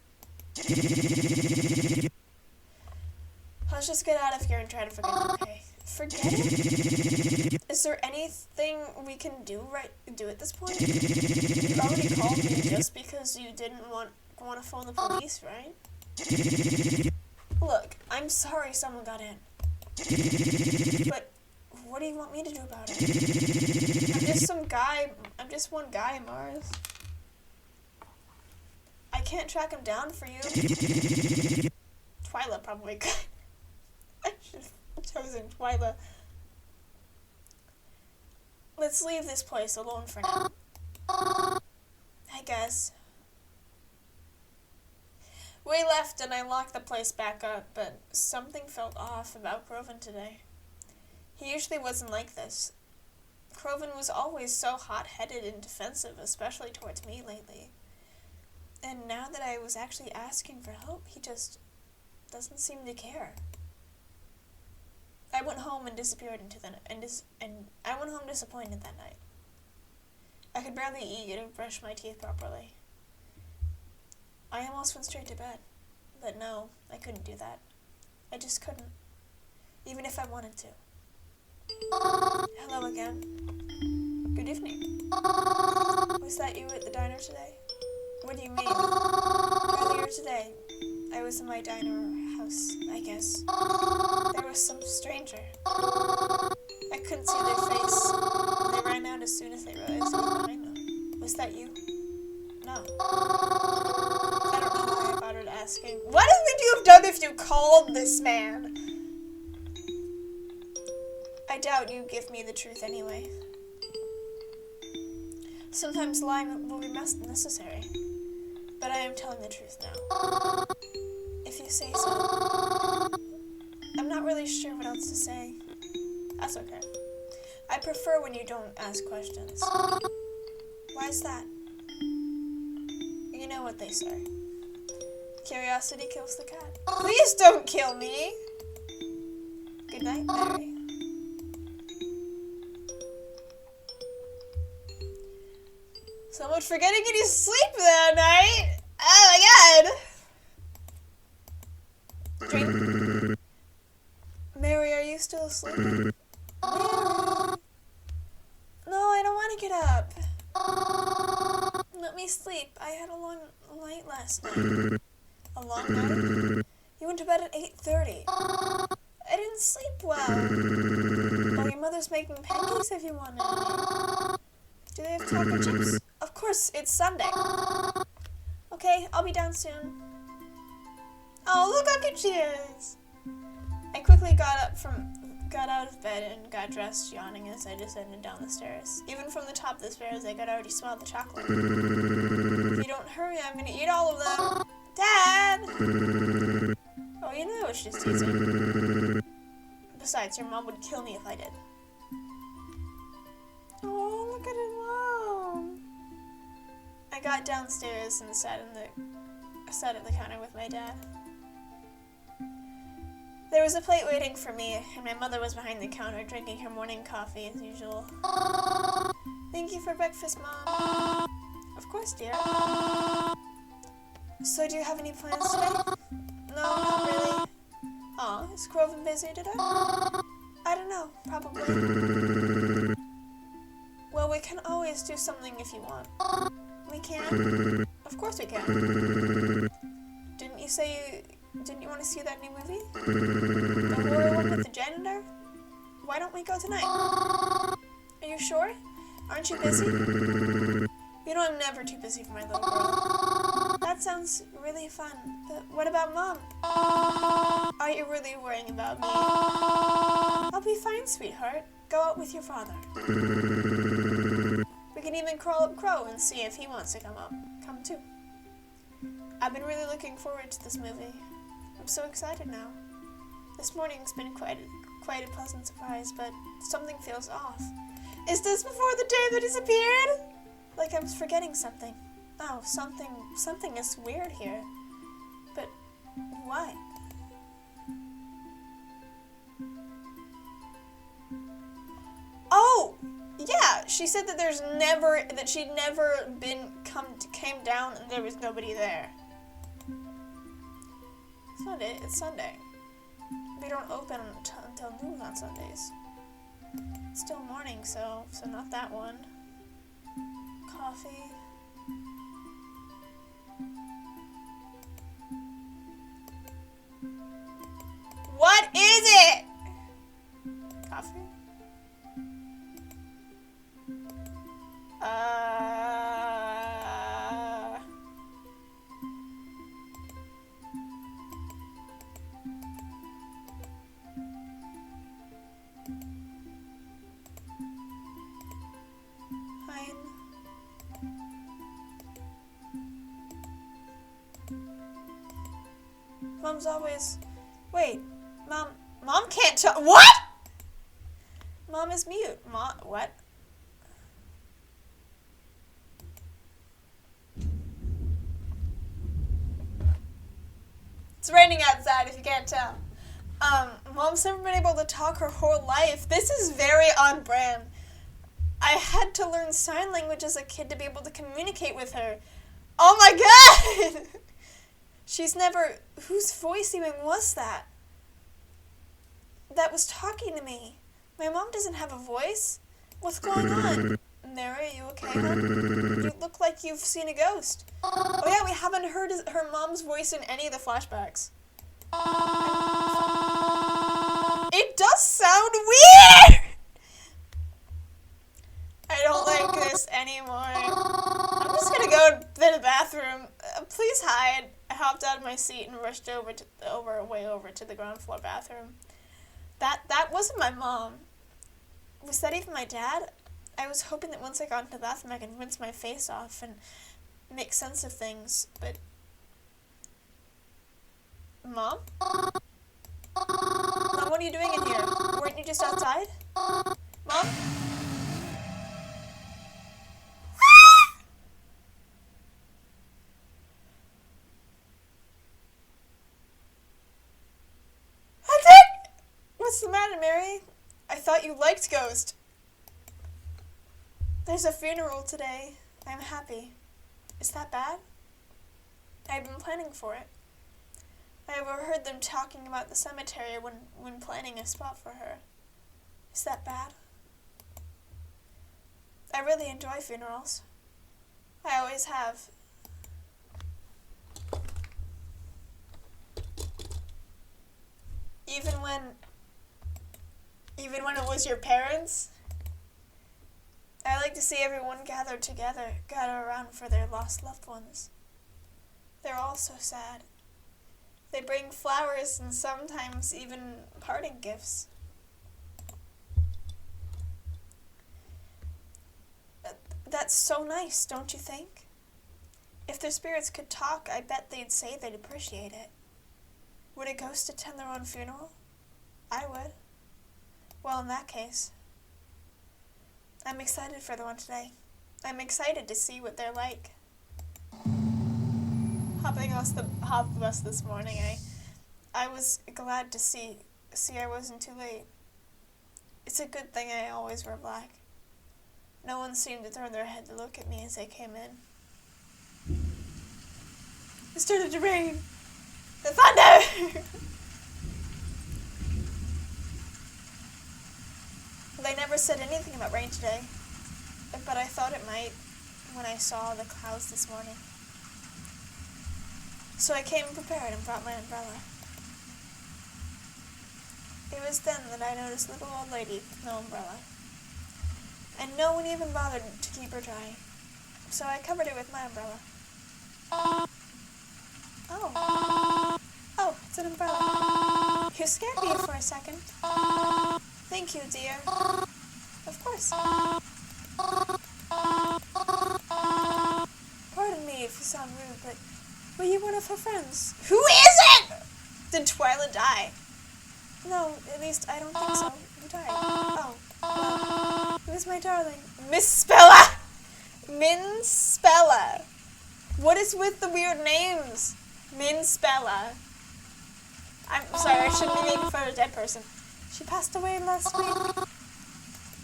Let's just get out of here and try to forget it, okay? Forget it? Is there anything we can do at this point? You already called me just because you didn't want to phone the police, right? Look, I'm sorry someone got in. But what do you want me to do about it? I'm just one guy, Mars. I can't track him down for you. Twyla probably could. I should have chosen Twyla. Let's leave this place alone for now. I guess. We left and I locked the place back up, but something felt off about Kroven today. He usually wasn't like this. Kroven was always so hot-headed and defensive, especially towards me lately. And now that I was actually asking for help, he just doesn't seem to care. I went home and disappeared into the and I went home disappointed that night. I could barely eat or brush my teeth properly. I almost went straight to bed, but no, I couldn't do that. I just couldn't, even if I wanted to. Hello again. Good evening. Was that you at the diner today? What do you mean? Earlier today, I was in my diner house, I guess. There was some stranger. I couldn't see their face. They ran out as soon as they realized I was behind them. Was that you? No. I don't know why I bothered asking. What would you have done if you called this man? I doubt you give me the truth anyway. Sometimes lying will be necessary. But I am telling the truth now. If you say so. I'm not really sure what else to say. That's okay. I prefer when you don't ask questions. Why is that? You know what they say. Curiosity kills the cat. Please don't kill me! Good night, Mary. So much for getting any sleep that night! Oh my god! Drink. Mary, are you still asleep? Mary. No, I don't want to get up. Let me sleep. I had a long night last night. A long night? You went to bed at 8:30. I didn't sleep well. Well, your mother's making pancakes if you want any. Do they have chocolate chips? Of course, it's Sunday. Okay, I'll be down soon. Oh, look how good she is. I quickly got out of bed and got dressed, yawning as I descended down the stairs. Even from the top of the stairs, I could already smell the chocolate. If you don't hurry, I'm gonna eat all of them. Dad! Oh, you know I was just teasing. Besides, your mom would kill me if I did. Oh, look at his mom. I got downstairs and sat at the counter with my dad. There was a plate waiting for me, and my mother was behind the counter drinking her morning coffee as usual. Thank you for breakfast, Mom. Of course, dear. So, do you have any plans today? No, not really. Aw, is Kroven busy today? I don't know, probably. Well, we can always do something if you want. We can? Of course we can. Didn't you want to see that new movie? The horror one with the janitor? Why don't we go tonight? Are you sure? Aren't you busy? You know I'm never too busy for my little girl. That sounds really fun, but what about Mom? Are you really worrying about me? I'll be fine, sweetheart. Go out with your father. We can even crawl up Crow and see if he wants to come too. I've been really looking forward to this movie. I'm so excited now. This morning's been quite quite a pleasant surprise, but something feels off. Is this before the day that disappeared? Like I was forgetting something. Oh, something is weird here. But what? Oh, yeah. She said that she'd never came down and there was nobody there. It's not it. It's Sunday. We don't open until noon on Sundays. It's still morning, so not that one. Coffee. What is it? Coffee? Fine. Mom's always... Wait. Mom can't talk. What? Mom is mute. What? It's raining outside if you can't tell. Mom's never been able to talk her whole life. This is very on brand. I had to learn sign language as a kid to be able to communicate with her. Oh my god! She's never... Whose voice even was that? That was talking to me. My mom doesn't have a voice. What's going on? Mary, you okay, hon? You look like you've seen a ghost. Oh yeah, we haven't heard her mom's voice in any of the flashbacks. It does sound weird! I don't like this anymore. I'm just gonna go to the bathroom. Please hide. I hopped out of my seat and rushed way over to the ground floor bathroom. That wasn't my mom. Was that even my dad? I was hoping that once I got into the bathroom I could rinse my face off and make sense of things, but... Mom? Mom, what are you doing in here? Weren't you just outside? Mom? What's the matter, Mary? I thought you liked Ghost. There's a funeral today. I'm happy. Is that bad? I've been planning for it. I overheard them talking about the cemetery when planning a spot for her. Is that bad? I really enjoy funerals. I always have. Even when it was your parents? I like to see everyone gather around for their lost loved ones. They're all so sad. They bring flowers and sometimes even parting gifts. That's so nice, don't you think? If their spirits could talk, I bet they'd say they'd appreciate it. Would a ghost attend their own funeral? I would. Well, in that case, I'm excited for the one today. I'm excited to see what they're like. Hopping off the bus this morning, I was glad to see I wasn't too late. It's a good thing I always wear black. No one seemed to turn their head to look at me as I came in. It started to rain. The thunder! They never said anything about rain today, but I thought it might when I saw the clouds this morning. So I came prepared and brought my umbrella. It was then that I noticed a little old lady with no umbrella, and no one even bothered to keep her dry, so I covered it with my umbrella. Oh, it's an umbrella. You scared me for a second. Thank you, dear. Of course. Pardon me if you sound rude, but were you one of her friends? Who is it? Did Twyla die? No, at least I don't think so. You died. Oh, well, who's my darling? Miss Spella! Min Spella. What is with the weird names? Min Spella. I'm sorry, I shouldn't be making fun of a dead person. She passed away last week.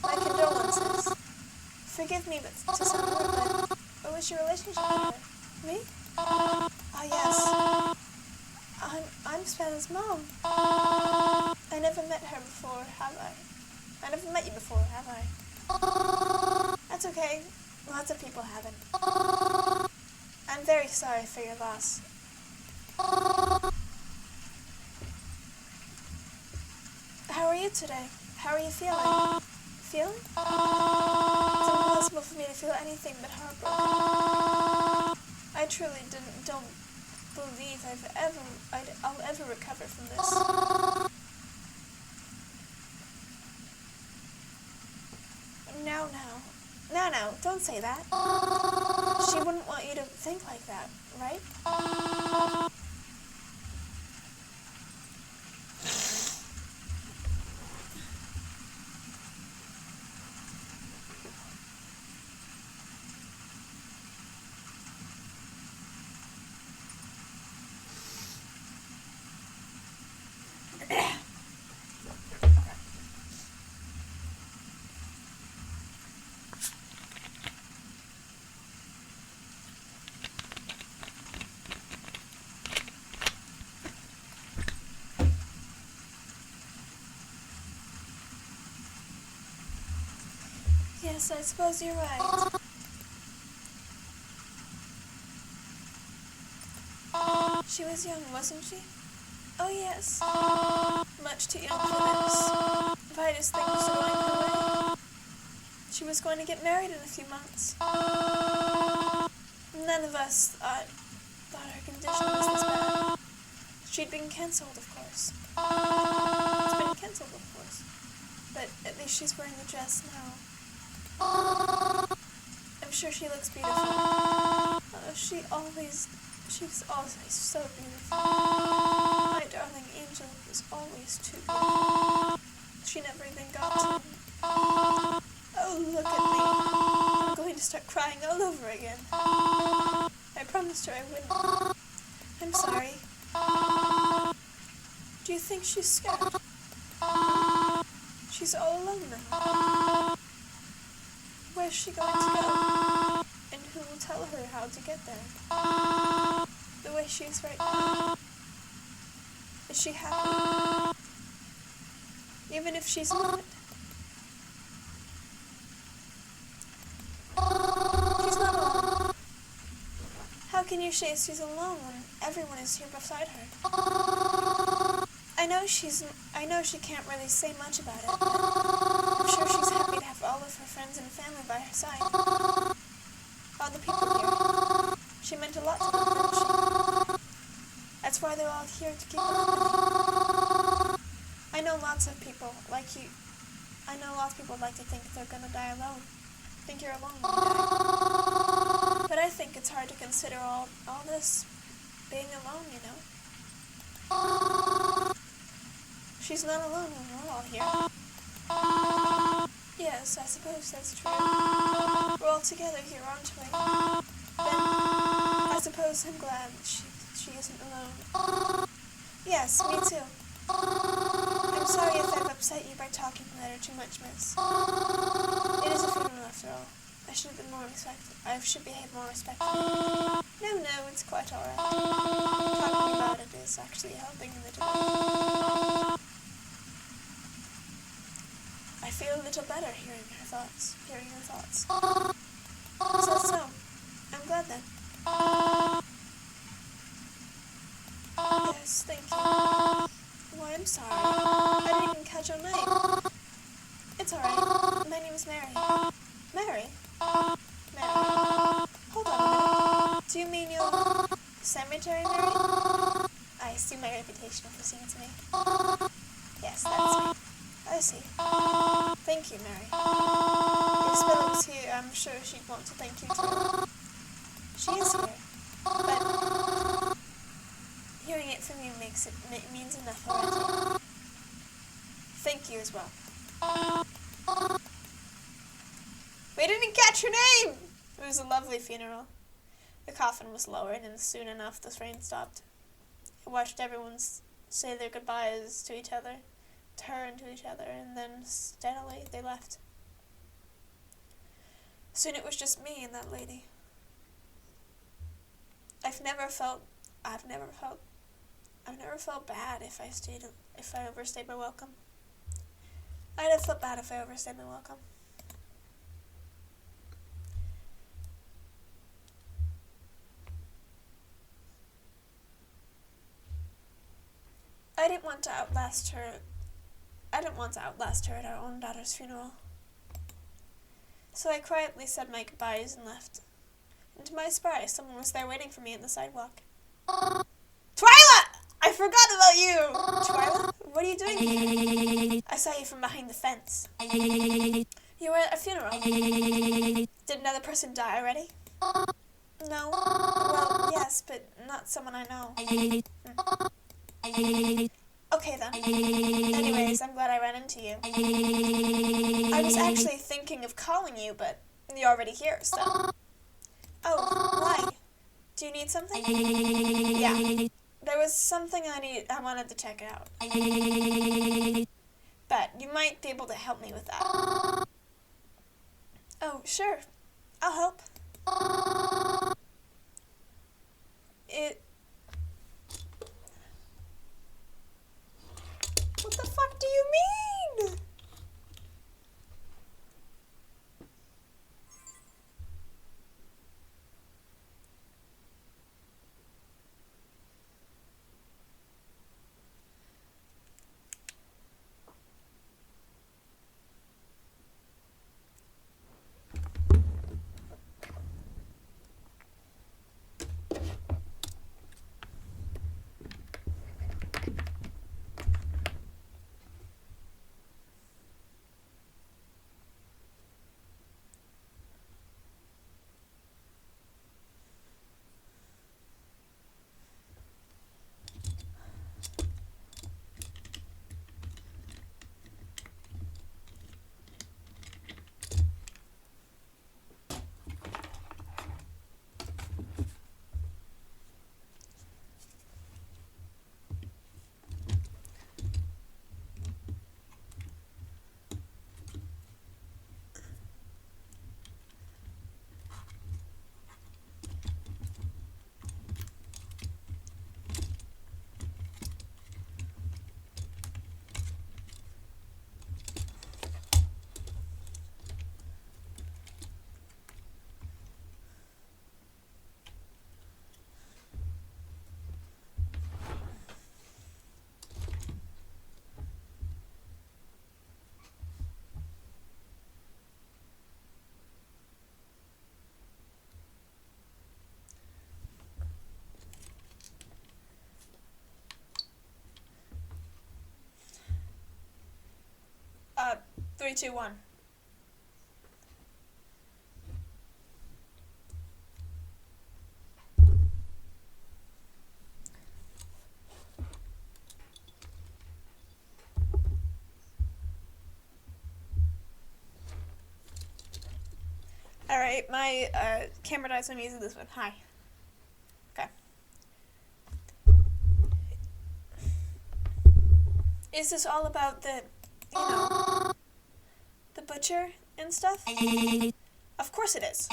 My condolences. Forgive me, but to sound rude, but what was your relationship with her? Me? Ah, yes. I'm Spella's mom. I never met her before, have I? I never met you before, have I? That's okay. Lots of people haven't. I'm very sorry for your loss. How are you today? How are you feeling? Feeling? It's impossible for me to feel anything but heartbroken. I truly don't believe I'll ever recover from this. No, don't say that. She wouldn't want you to think like that, right? Yes, I suppose you're right. She was young, wasn't she? Oh, yes. Much too young for this. Vitus thing was going her way. She was going to get married in a few months. None of us thought her condition was this bad. She'd been cancelled, of course. It's been cancelled, of course. But at least she's wearing the dress now. I'm sure she looks beautiful. She's always so beautiful. My darling angel was always too beautiful. She never even got to me. Oh, look at me. I'm going to start crying all over again. I promised her I wouldn't. I'm sorry. Do you think she's scared? She's all alone now. Where's she going to go? And who will tell her how to get there? The way she is right now. Is she happy? Even if she's not. She's not alone. How can you say she's alone when everyone is here beside her? I know she can't really say much about it, but I'm sure she's happy to have all of her friends and family by her side. All the people here. She meant a lot to them, didn't she? That's why they're all here to keep her company. I know lots of people like to think they're gonna die alone. Think you're alone when you die. But I think it's hard to consider all this being alone, you know? She's not alone when we're all here. Yes, I suppose that's true. We're all together here, aren't we? Then, I suppose I'm glad that she isn't alone. Yes, me too. I'm sorry if I've upset you by talking about her too much, miss. It is a funeral after all. I should behave more respectfully. No, it's quite alright. Talking about it is actually helping a little bit. I feel a little better hearing your thoughts. So, I'm glad then. Yes, thank you. Why, I'm sorry. I didn't even catch your name. It's alright. My name is Mary. Mary? Mary. Hold on a minute. Do you mean your cemetery, Mary? I assume my reputation will proceed to me. Yes, that's me. I see. Thank you, Mary. If Spilla was here, I'm sure she'd want to thank you too. She is here, but hearing it from you means enough already. Thank you as well. We didn't catch your name! It was a lovely funeral. The coffin was lowered, and soon enough the rain stopped. I watched everyone say their goodbyes to each other, turn to each other, and then steadily they left. Soon it was just me and that lady. I've never felt bad if I overstayed my welcome. I'd have felt bad if I overstayed my welcome. I didn't want to outlast her at our own daughter's funeral. So I quietly said my goodbyes and left. And to my surprise, someone was there waiting for me on the sidewalk. Twyla! I forgot about you! Twyla? What are you doing? I saw you from behind the fence. You were at a funeral. Did another person die already? No. Well, yes, but not someone I know. Okay then. Anyways, I'm glad I ran into you. I was actually thinking of calling you, but you're already here, so... Oh, why? Do you need something? Yeah. There was something I wanted to check out. But you might be able to help me with that. Oh, sure. I'll help. What the fuck do you mean? Uh, 3, 2, 1. Alright, my camera died, so I'm using this one. Hi. Okay. Is this all about the, the butcher and stuff? Of course it is.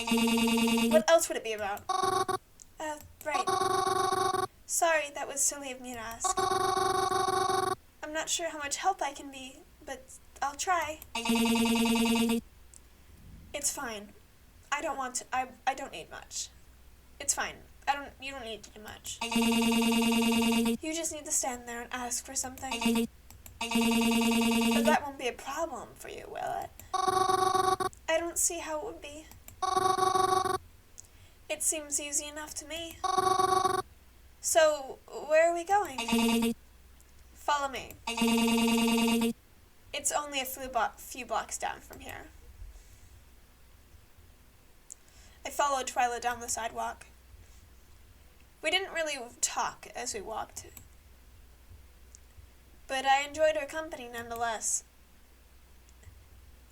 What else would it be about? Right. Sorry, that was silly of me to ask. I'm not sure how much help I can be, but I'll try. It's fine. I don't need much. It's fine. You don't need to do much. You just need to stand there and ask for something. But that won't be a problem for you, will it? I don't see how it would be. It seems easy enough to me. So, where are we going? Follow me. It's only a few blocks down from here. I followed Twyla down the sidewalk. We didn't really talk as we walked. but I enjoyed her company nonetheless.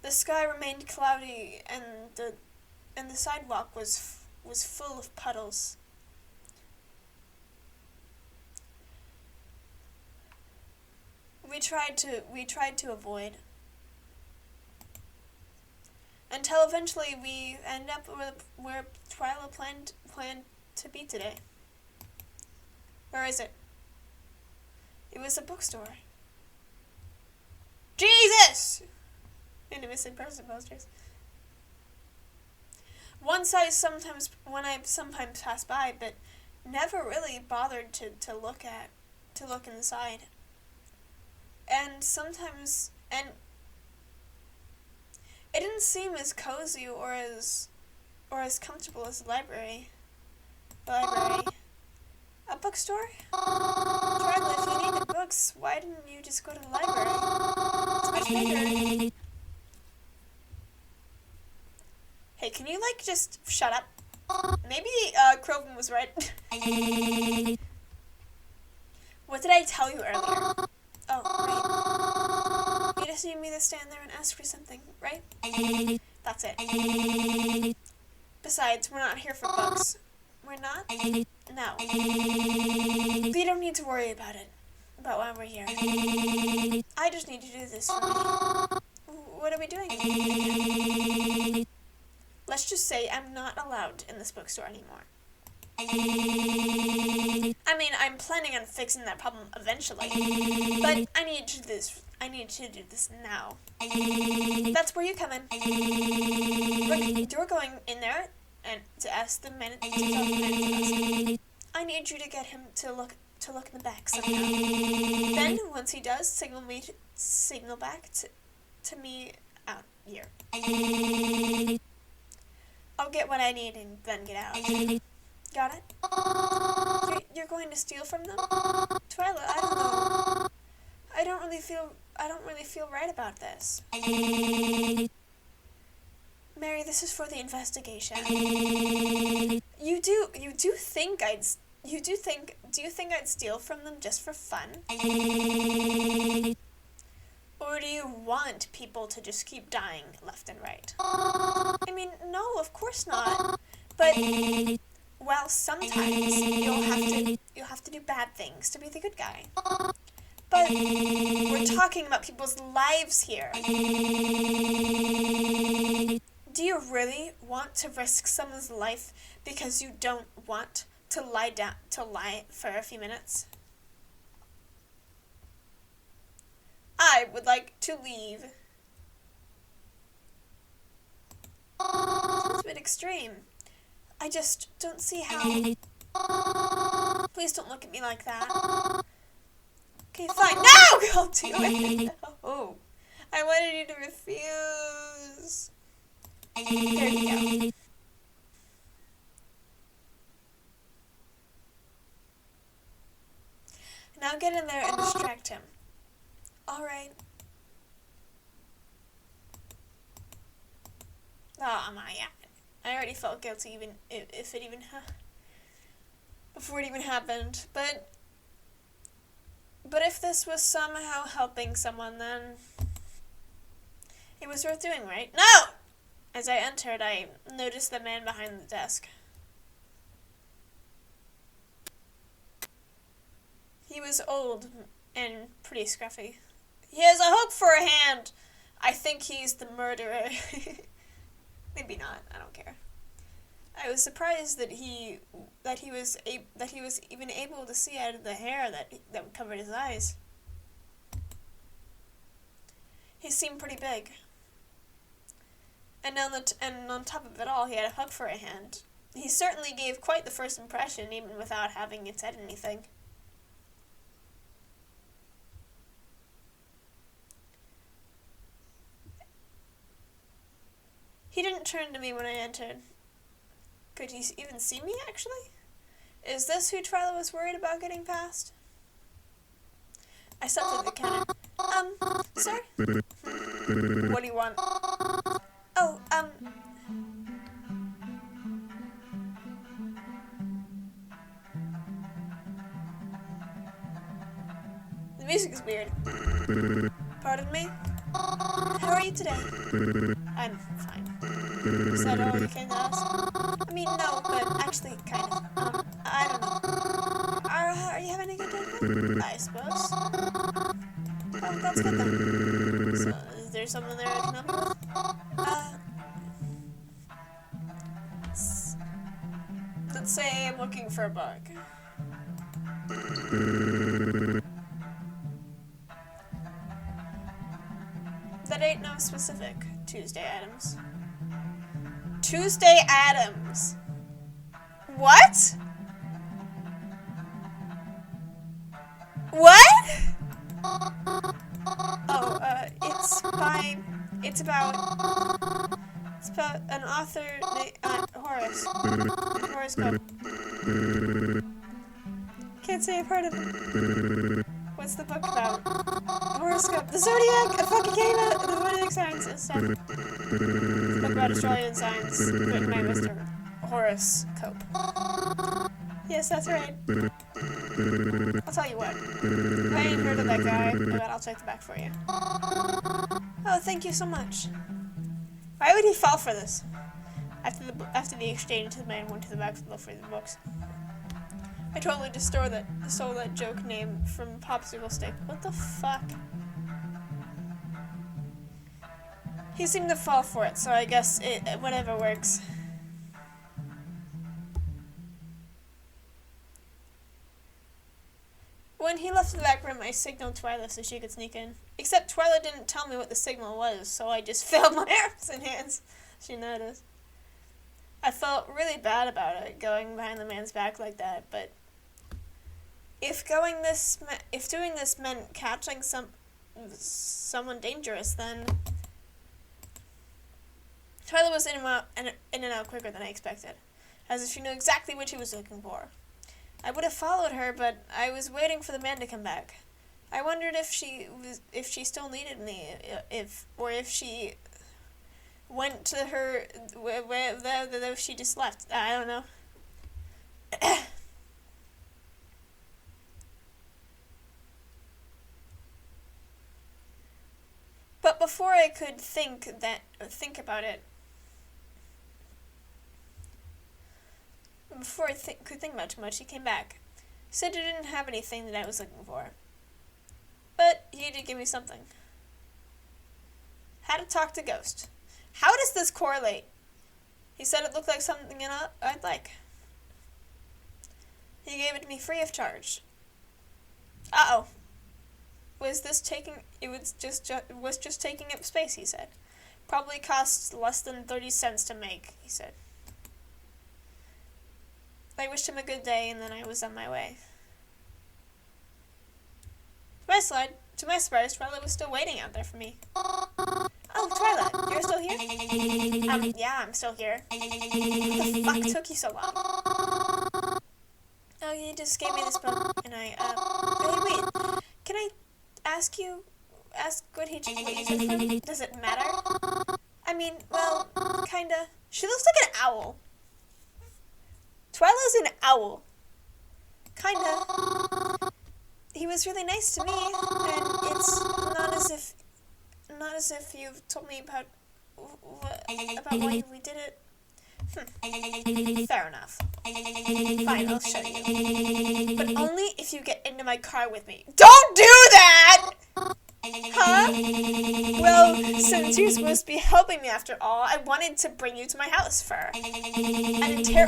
The sky remained cloudy, and the sidewalk was full of puddles. We tried to avoid, until eventually we ended up where Twyla planned to be today. Where is it? It was a bookstore. Jesus! And missing person posters. When I sometimes pass by, but never really bothered to look inside. And it didn't seem as cozy or as comfortable as the library. A bookstore? Twyla, if you needed books, why didn't you just go to the library? It's much bigger. Hey, can you, just shut up? Maybe, Krogan was right. What did I tell you earlier? Oh, right. You just need me to stand there and ask for something, right? That's it. Besides, we're not here for books. We're not? No. You don't need to worry about why we're here. I just need you to do this for me. What are we doing? Let's just say I'm not allowed in this bookstore anymore. I mean, I'm planning on fixing that problem eventually, but I need you to do this now. That's where you come in. You're going in there and to ask the man to tell the man to us. I need you to get him to look in the back somehow. Then, once he does, signal back to me out here. I'll get what I need and then get out. Got it? You're going to steal from them? Twyla, I don't know. I don't really feel right about this. Mary, this is for the investigation. Do you think I'd steal from them just for fun? Or do you want people to just keep dying left and right? I mean, no, of course not. But, well, sometimes you'll have to do bad things to be the good guy. But we're talking about people's lives here. Do you really want to risk someone's life because you don't want to lie for a few minutes? I would like to leave. It's a bit extreme. I just don't see how. Please don't look at me like that. Okay, fine. No! I'll do it. No. I wanted you to refuse. There you go. Now get in there and distract him. Alright. Oh my, yeah. I already felt guilty even if it even before it even happened. But if this was somehow helping someone, then it was worth doing, right? No! As I entered, I noticed the man behind the desk. He was old and pretty scruffy. He has a hook for a hand. I think he's the murderer. Maybe not. I don't care. I was surprised that he was even able to see out of the hair that covered his eyes. He seemed pretty big. And on top of it all, he had a hook for a hand. He certainly gave quite the first impression, even without having it said anything. He didn't turn to me when I entered. Could he even see me, actually? Is this who Twyla was worried about getting past? I stepped to the counter. Sir? What do you want? Oh, music's weird. Pardon me? How are you today? I'm fine. Is that all you came to ask? I mean, no, but actually, kind of. I don't know. Are you having a good day? I suppose. Oh, that's good then. So, is there something there I can help you with? Let's say I'm looking for a bug. That ain't no specific. Tuesday Adams. Tuesday Adams. What? What? Oh, it's about an author named Horace. Horoscope. Can't say I've heard of it. What's the book about? Horoscope. The Zodiac! I fucking came out! The Zodiac Science stuff. It's a book about Australian science written by Mr. Horoscope. Yes, that's right. I'll tell you what. If I ain't heard of that guy, I bet I'll check the back for you. Oh, thank you so much. Why would he fall for this? After the exchange, the man went to the back to look for the books. I totally just stole that joke name from Popsicle Stick. What the fuck? He seemed to fall for it, so I guess whatever works. When he left the back room, I signaled Twyla so she could sneak in. Except Twyla didn't tell me what the signal was, so I just filled my arms and hands. She noticed. I felt really bad about it, going behind the man's back like that, but if doing this meant catching someone dangerous, then Twyla was in and out quicker than I expected, as if she knew exactly what she was looking for. I would have followed her, but I was waiting for the man to come back. I wondered if she still needed me, if she went to her where she just left. I don't know. But before I could think about it, before I could think about too much, he came back. He said he didn't have anything that I was looking for, but he did give me something. How to talk to Ghost. How does this correlate? He said it looked like something I'd like. He gave it to me free of charge. Uh-oh. Was just taking up space, he said. Probably costs less than 30 cents to make, he said. I wished him a good day, and then I was on my way. To my surprise, Twyla was still waiting out there for me. Oh, Twyla, you're still here? Yeah, I'm still here. What the fuck took you so long? Oh, he just gave me this book, and hey, wait, can I ask what he took from? Does it matter? I mean, well, kinda. She looks like an owl. Twyla's an owl. Kinda. He was really nice to me, and it's not as if you've told me about why we did it. Fair enough. Fine, I'll show you. But only if you get into my car with me. Don't do that! Huh? Well, since you're supposed to be helping me after all, I wanted to bring you to my house for an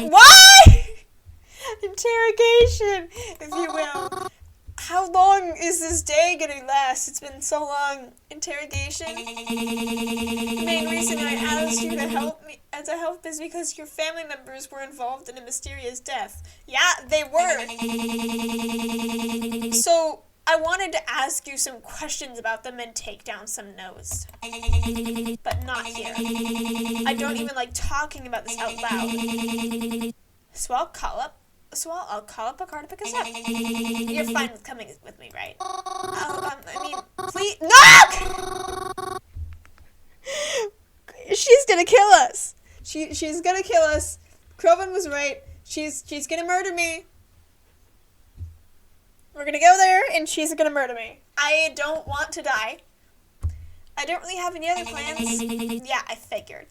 Why? Interrogation, if you will. How long is this day gonna last? It's been so long. Interrogation. The main reason I asked you to help is because your family members were involved in a mysterious death. Yeah, they were. So I wanted to ask you some questions about them and take down some notes. But not here. I don't even like talking about this out loud. So I'll call up a car to pick us up. You're fine with coming with me, right? Please. No! She's gonna kill us. She's gonna kill us. Krovan was right. She's gonna murder me. We're gonna go there, and she's gonna murder me. I don't want to die. I don't really have any other plans. Yeah, I figured.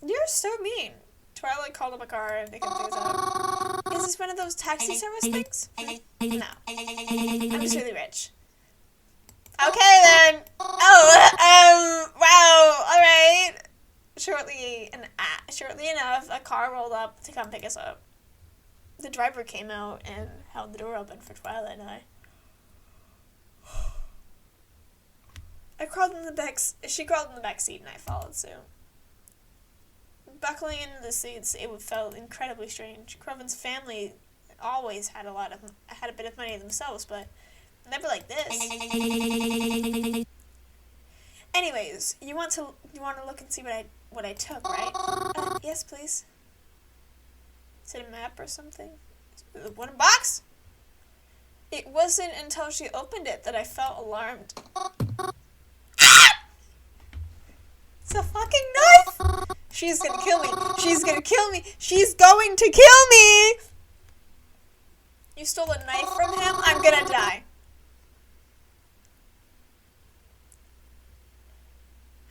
You're so mean. Twilight called up a car and they can figure out. Is this one of those taxi service things? No. I'm just really rich. Okay then. Oh, wow. All right. Shortly enough, a car rolled up to come pick us up. The driver came out and held the door open for Twilight and I. She crawled in the back seat and I followed suit. Buckling into the seats, it felt incredibly strange. Croven's family always had a bit of money themselves, but never like this. Anyways, you want to look and see what I took, right? Yes, please. Is it a map or something? What, a box? It wasn't until she opened it that I felt alarmed. It's a fucking knife! She's gonna kill me. She's gonna kill me. She's going to kill me! You stole a knife from him? I'm gonna die.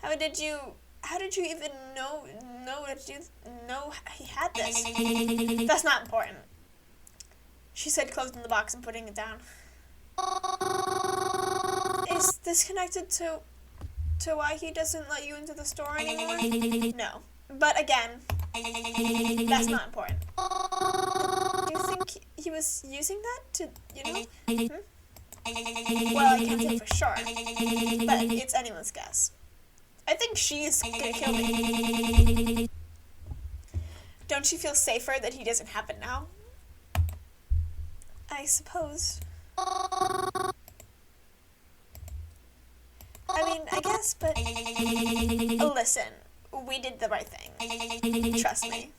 How did you even know he had this? That's not important. She said closing the box and putting it down. Is this connected to why he doesn't let you into the store anymore? No. But again, that's not important. Do you think he was using that to, Well, I can't say for sure, but it's anyone's guess. I think she's gonna kill me. Don't you feel safer that he doesn't have it now? I suppose. I mean, I guess, but... Listen, we did the right thing. Trust me.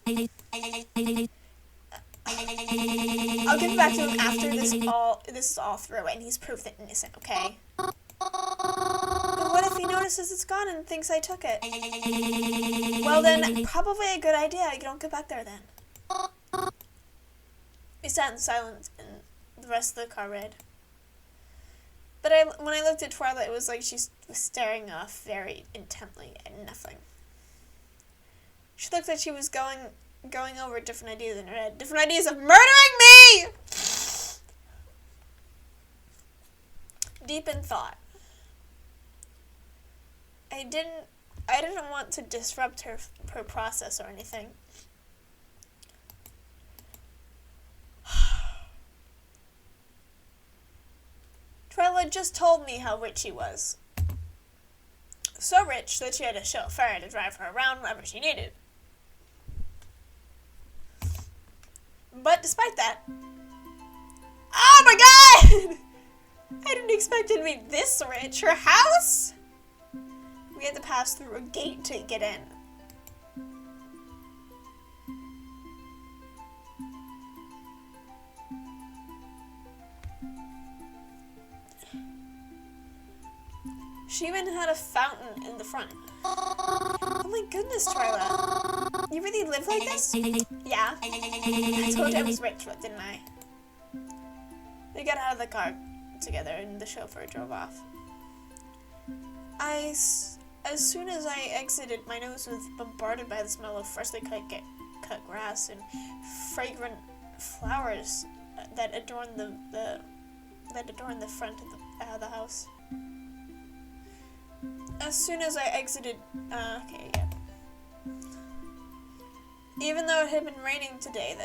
I'll give it back to him after this is all through and he's proved it innocent, okay? But what if he notices it's gone and thinks I took it? Well then, probably a good idea. You don't go back there then. We sat in silence and the rest of the car read. But when I looked at Twilight, it was like she was staring off very intently at nothing. She looked like she was going over different ideas in her head. Different ideas of murdering me! Deep in thought. I didn't want to disrupt her process or anything. Twilight just told me how rich he was. So rich that she had a chauffeur to drive her around wherever she needed. But despite that... Oh my god! I didn't expect it to be this rich. Her house? We had to pass through a gate to get in. She even had a fountain in the front. Oh my goodness, Twyla. You really live like this? Yeah. I told you I was rich, didn't I? We got out of the car together and the chauffeur drove off. As soon as I exited, my nose was bombarded by the smell of freshly cut grass and fragrant flowers that adorned the front of the house. As soon as I exited, even though it had been raining today,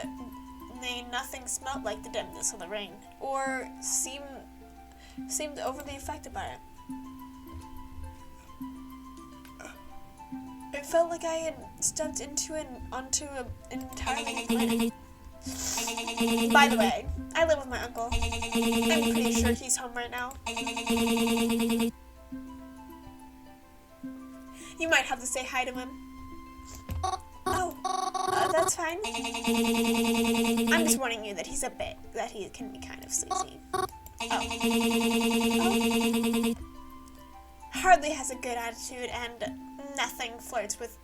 nothing smelled like the dampness of the rain, or seemed overly affected by it. It felt like I had stepped onto an entirely new planet. By the way, I live with my uncle. I'm pretty sure he's home right now. You might have to say hi to him. Oh, that's fine. I'm just warning you that he can be kind of sleazy. Oh. Hardly has a good attitude and often flirts with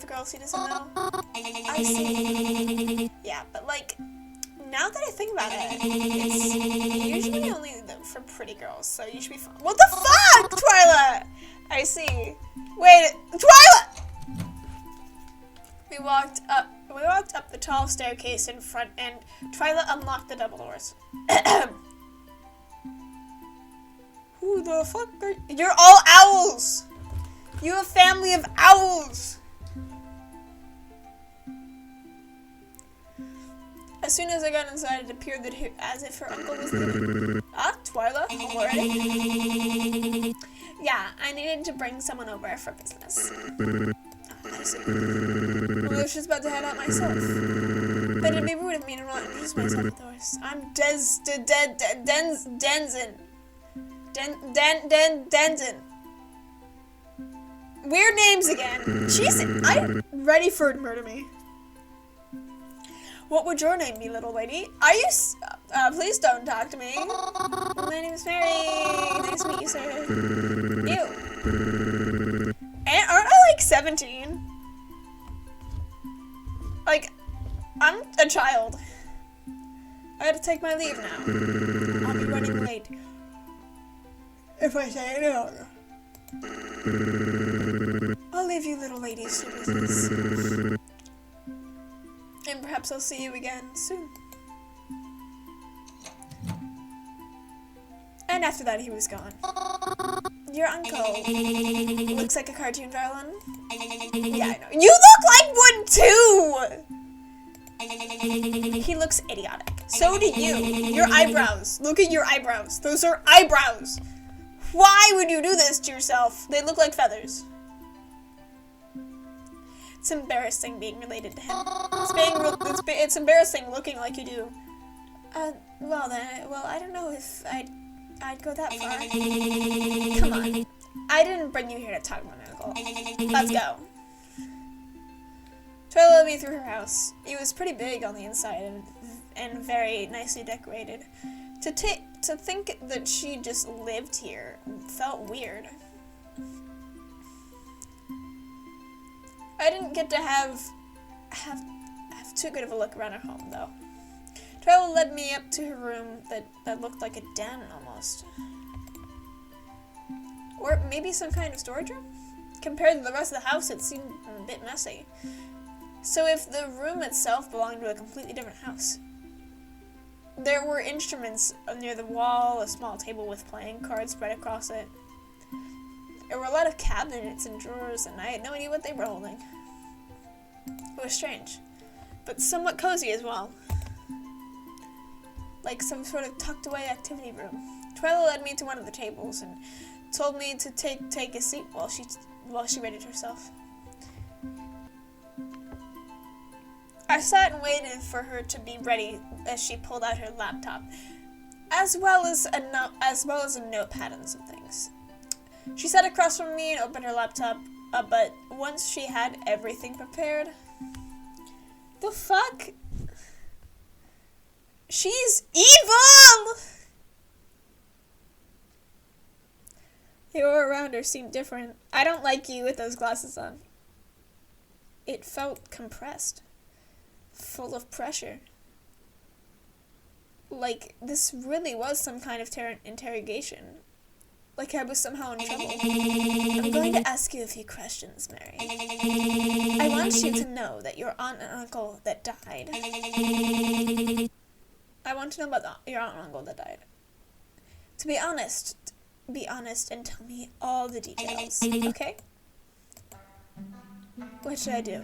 girls he doesn't know. I see. Yeah, but Now that I think about it, it's usually only for pretty girls, so you should be fine. What the fuck, Twyla? I see. Wait, Twyla! We walked up the tall staircase in front, and Twyla unlocked the double doors. Who the fuck are you? You're all owls! You have a family of owls! As soon as I got inside, it appeared that as if her uncle was leaving. Ah, Twyla, already? Yeah, I needed to bring someone over for business. Oh, I see. Well, I was just about to head out myself. But it'd be rude of me to not introduce myself outdoors. I'm Denzin. Weird names again. Jeez, I'm ready for it to murder me. What would your name be, little lady? Are you please don't talk to me. My name is Mary. Nice to meet you, sir. Ew. And aren't I like 17? Like, I'm a child. I gotta take my leave now. I'll be running late. If I say any longer. I'll leave you little ladies to business. And perhaps I'll see you again soon. And after that, he was gone. Your uncle looks like a cartoon villain. Yeah, I know. You look like one too! He looks idiotic. So do you. Your eyebrows. Look at your eyebrows. Those are eyebrows. Why would you do this to yourself? They look like feathers. It's embarrassing being related to him. It's embarrassing looking like you do. Well, I don't know if I'd go that far. Come on. I didn't bring you here to talk about my uncle. Let's go. Twyla led me through her house. It was pretty big on the inside and very nicely decorated. To think that she just lived here felt weird. I didn't get to have too good of a look around her home, though. Twyla led me up to her room that looked like a den, almost. Or maybe some kind of storage room? Compared to the rest of the house, it seemed a bit messy. So if the room itself belonged to a completely different house. There were instruments near the wall, a small table with playing cards spread across it. There were a lot of cabinets and drawers, and I had no idea what they were holding. It was strange, but somewhat cozy as well. Like some sort of tucked-away activity room. Twyla led me to one of the tables and told me to take a seat while she readied herself. I sat and waited for her to be ready as she pulled out her laptop, as well as a notepad and some things. She sat across from me and opened her laptop, but once she had everything prepared... The fuck? She's evil! The aura around her seemed different. I don't like you with those glasses on. It felt compressed. Full of pressure. Like, this really was some kind of interrogation. Like I was somehow in trouble. I'm going to ask you a few questions, Mary. I want you to know that your aunt and uncle that died... I want to know about your aunt and uncle that died. To be honest and tell me all the details, okay? What should I do?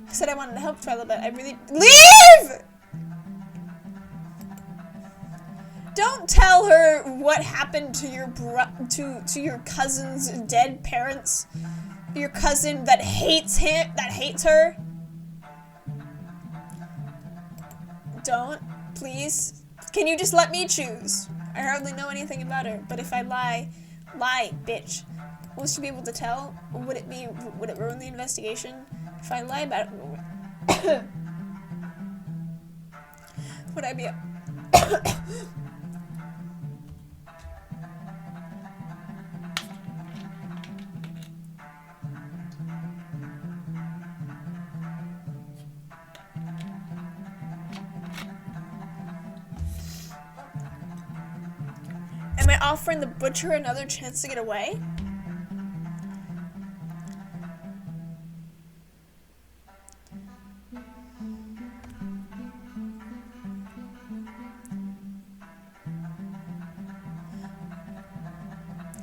I said I wanted to help Twyla, but I really... LEAVE! Don't tell her what happened to your to your cousin's dead parents. Your cousin that hates her. Don't, please. Can you just let me choose? I hardly know anything about her, but if I lie, bitch. Will she be able to tell? Would it ruin the investigation? If I lie about it, would I be offering the butcher another chance to get away?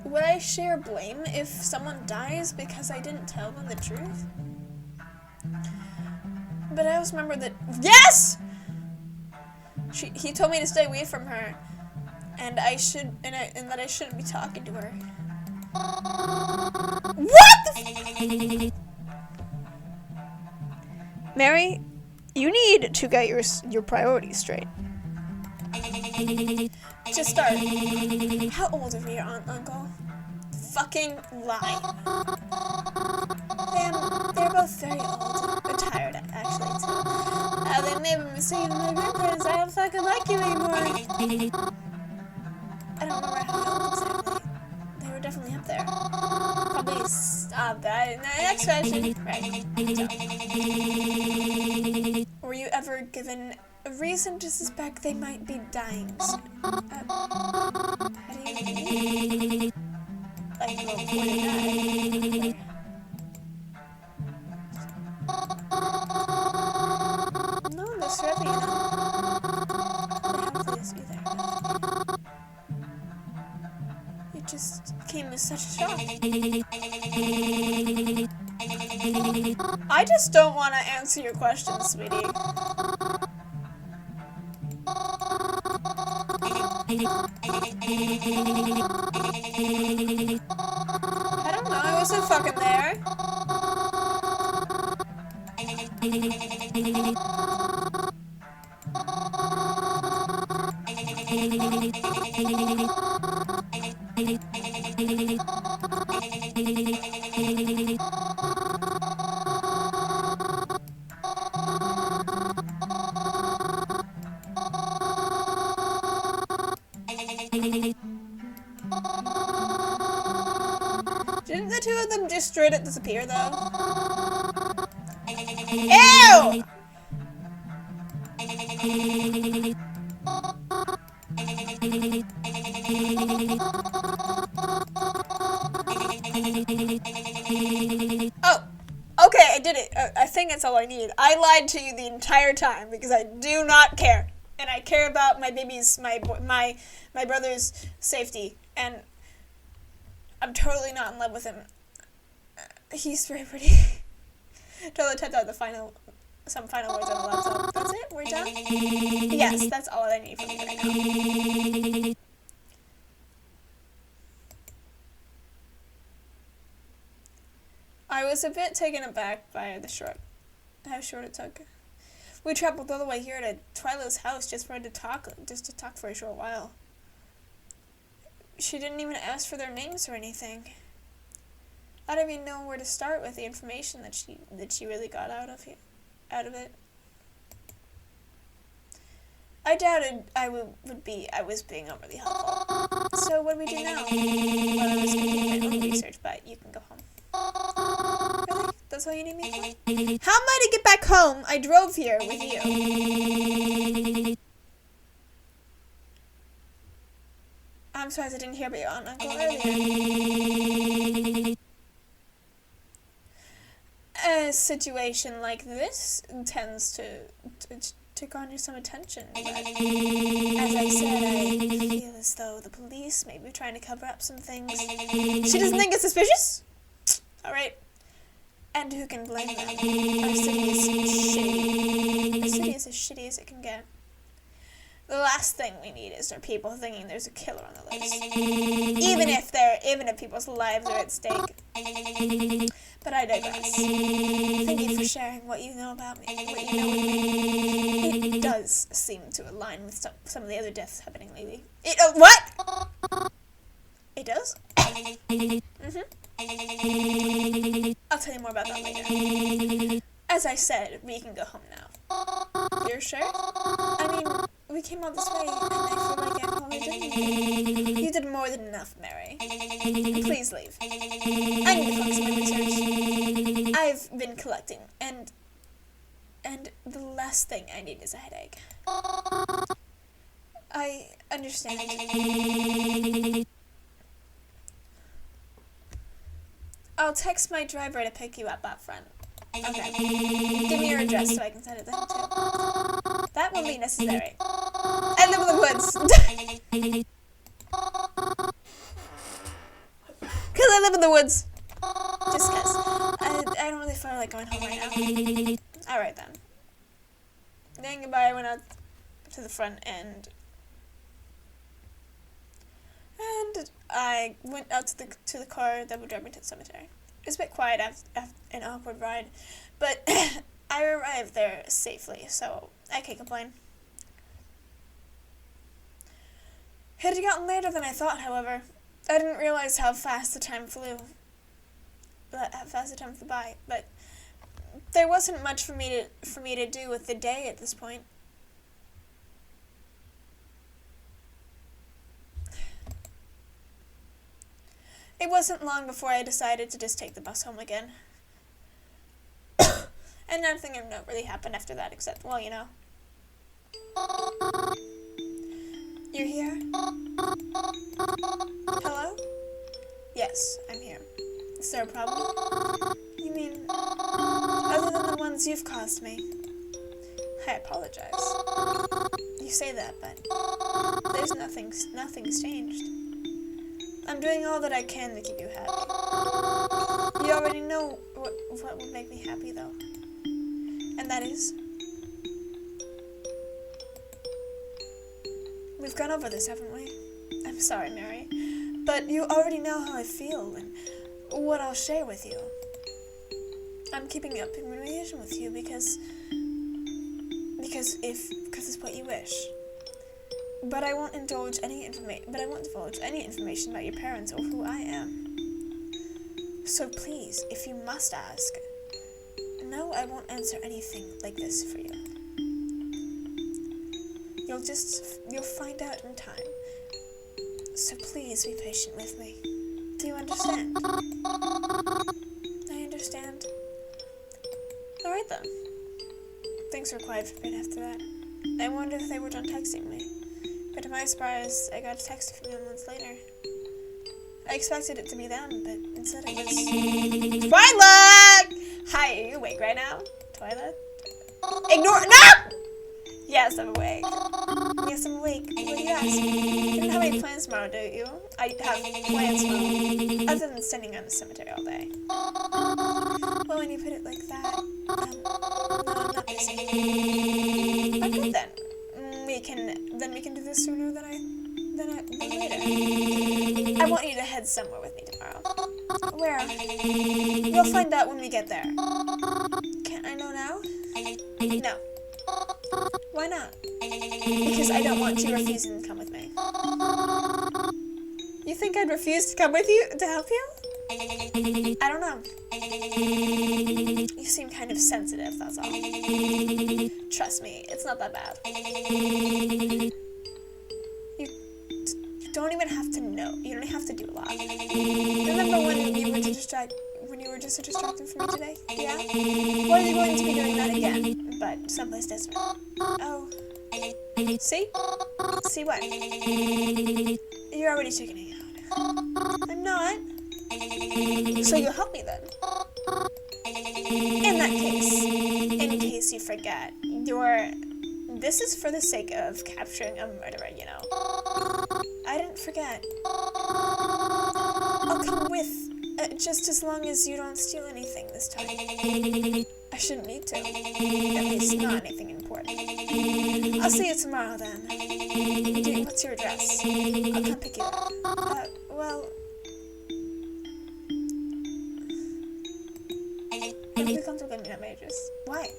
Would I share blame if someone dies because I didn't tell them the truth? But I always remember that— Yes! He told me to stay away from her, and that I shouldn't be talking to her. What the Mary, you need to get your priorities straight. To start, how old are your aunt and uncle? Fucking lie. They're both very old. Retired, actually, too. They may have been mistaken my grandparents. I don't fucking like you anymore. I don't remember how old exactly. They were definitely up there. Probably stop that. Next question. Right. So. Were you ever given a reason to suspect they might be dying soon? How do you mean? Like, well, before they die. No, that's really, you know. They have this either. It just came as such a shock. I just don't want to answer your questions, sweetie. I don't know, I wasn't fucking there. Didn't the two of them just straight up disappear, though? Ew! Oh, okay, I did it. I think that's all I need. I lied to you the entire time because I do not care, and I care about my baby's, my brother's safety, and I'm totally not in love with him. He's very pretty. Totally typed out some final words on the laptop. That's it? We're done? Yes, that's all I need from you right now. I was a bit taken aback by how short it took. We traveled all the way here to Twyla's house just to talk for a short while. She didn't even ask for their names or anything. I don't even know where to start with the information that she really got out of it. I doubted I was being overly helpful. So what do we do now? Well, I was making my own research, but you can go home. Really? That's all you need me for? How am I to get back home? I drove here with you. I'm surprised I didn't hear about your aunt and uncle earlier. A situation like this tends to garner some attention, but as I said, I feel as though the police may be trying to cover up some things. She doesn't think it's suspicious? Alright. And who can blame them? Our city is shitty. Our city is as shitty as it can get. The last thing we need is our people thinking there's a killer on the loose. Even if people's lives are at stake. But I digress. Thank you for sharing what you know about me. What you know of me. It does seem to align with some of the other deaths happening lately. What? It does? I'll tell you more about that later. As I said, we can go home now. You're sure? I mean, we came all this way, and I feel like I probably didn't. You did more than enough, Mary. Please leave. I need to focus on my research. I've been collecting, and the last thing I need is a headache. I understand. I'll text my driver to pick you up front. Okay. Give me your address so I can send it to him too. That won't be necessary. I live in the woods. Because I live in the woods. Just because. I don't really feel like going home right now. Alright then. Then goodbye, I went out to the front end. And I went out to the car that would drive me to the cemetery. It was a bit quiet after an awkward ride, but I arrived there safely, so I can't complain. It had gotten later than I thought, however. I didn't realize how fast the time flew. How fast the time flew by, but there wasn't much for me to do with the day at this point. It wasn't long before I decided to just take the bus home again. And nothing of note really happened after that except, well, you know. You're here? Hello? Yes, I'm here. Is there a problem? You mean, other than the ones you've caused me? I apologize. You say that, but there's nothing's changed. I'm doing all that I can to keep you happy. You already know what would make me happy, though. And that is... We've gone over this, haven't we? I'm sorry, Mary. But you already know how I feel and what I'll share with you. I'm keeping up communication with you because it's what you wish. But I won't divulge any information about your parents or who I am. So please, if you must ask, no, I won't answer anything like this for you. You'll find out in time. So please be patient with me. Do you understand? I understand. Alright then. Things were quiet for a bit after that. I wondered if they were done texting me. But to my surprise, I got a text a few moments later. I expected it to be them, but instead it was... Twilight! Hi, are you awake right now? Twilight? Ignore... No! Yes, I'm awake. Yes, I'm awake. What do you ask? You don't have any plans tomorrow, do you? I have plans tomorrow. Other than standing around the cemetery all day. Well, when you put it like that, no, I'm not busy. Okay, then. We can do this sooner than later. I want you to head somewhere with me tomorrow. Where? You'll find out when we get there. Can't I know now? No. Why not? Because I don't want you refusing to come with me. You think I'd refuse to come with you to help you? I don't know. You seem kind of sensitive, that's all. Trust me, it's not that bad. You don't even have to know. You don't have to do a lot. Remember when you were just so distracted from me today? Yeah? Well, you're going to be doing that again, but someplace different. Oh. See? See what? You're already chickening out. I'm not. So you'll help me then. In that case, in case you forget, this is for the sake of capturing a murderer, you know. I didn't forget. I'll come with, just as long as you don't steal anything this time. I shouldn't need to. At least not anything important. I'll see you tomorrow then. Dude, what's your address? I'll come pick you up. Well... Please come to get me, not majors. Why?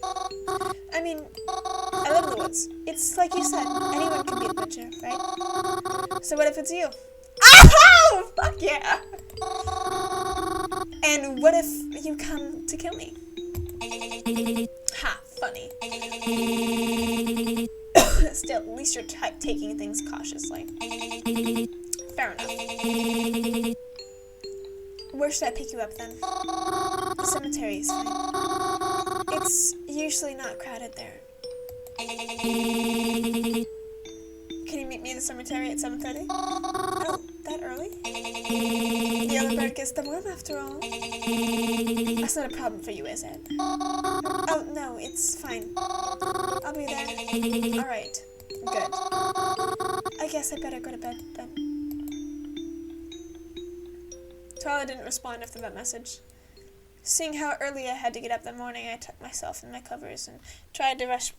I mean, I live in the woods. It's like you said, anyone can be a butcher, right? So what if it's you? Oh! Fuck yeah! And what if you come to kill me? Ha, funny. Still, at least you're taking things cautiously. Fair enough. Where should I pick you up then? The cemetery is fine. It's usually not crowded there. Can you meet meet me at the cemetery at 7:30? Oh, that early? The early bird gets the worm after all. That's not a problem for you, is it? Oh, no, it's fine. I'll be there. Alright. Good. I guess I better go to bed then. Twilight didn't respond after that message. Seeing how early I had to get up that morning, I tucked myself in my covers and tried to rush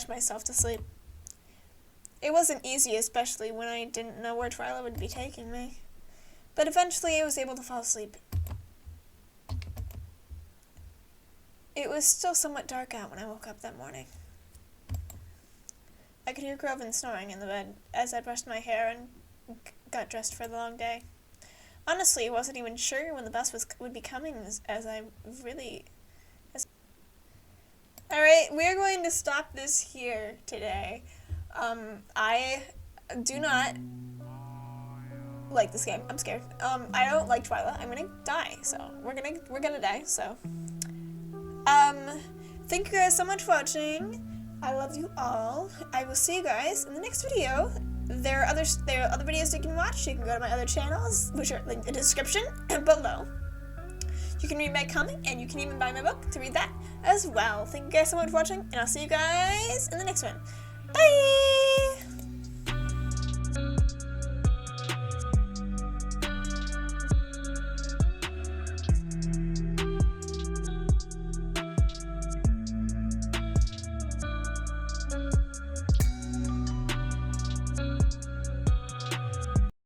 myself to sleep. It wasn't easy, especially when I didn't know where Twilight would be taking me. But eventually I was able to fall asleep. It was still somewhat dark out when I woke up that morning. I could hear Groven snoring in the bed as I brushed my hair and got dressed for the long day. Honestly, I wasn't even sure when the bus would be coming Alright, we're going to stop this here today. I do not like this game. I'm scared. I don't like Twilight. I'm gonna die, so we're gonna die, so. Thank you guys so much for watching. I love you all. I will see you guys in the next video. There are other videos you can watch. You can go to my other channels, which are linked in the description below. You can read my comic, and you can even buy my book to read that as well. Thank you guys so much for watching, and I'll see you guys in the next one. Bye!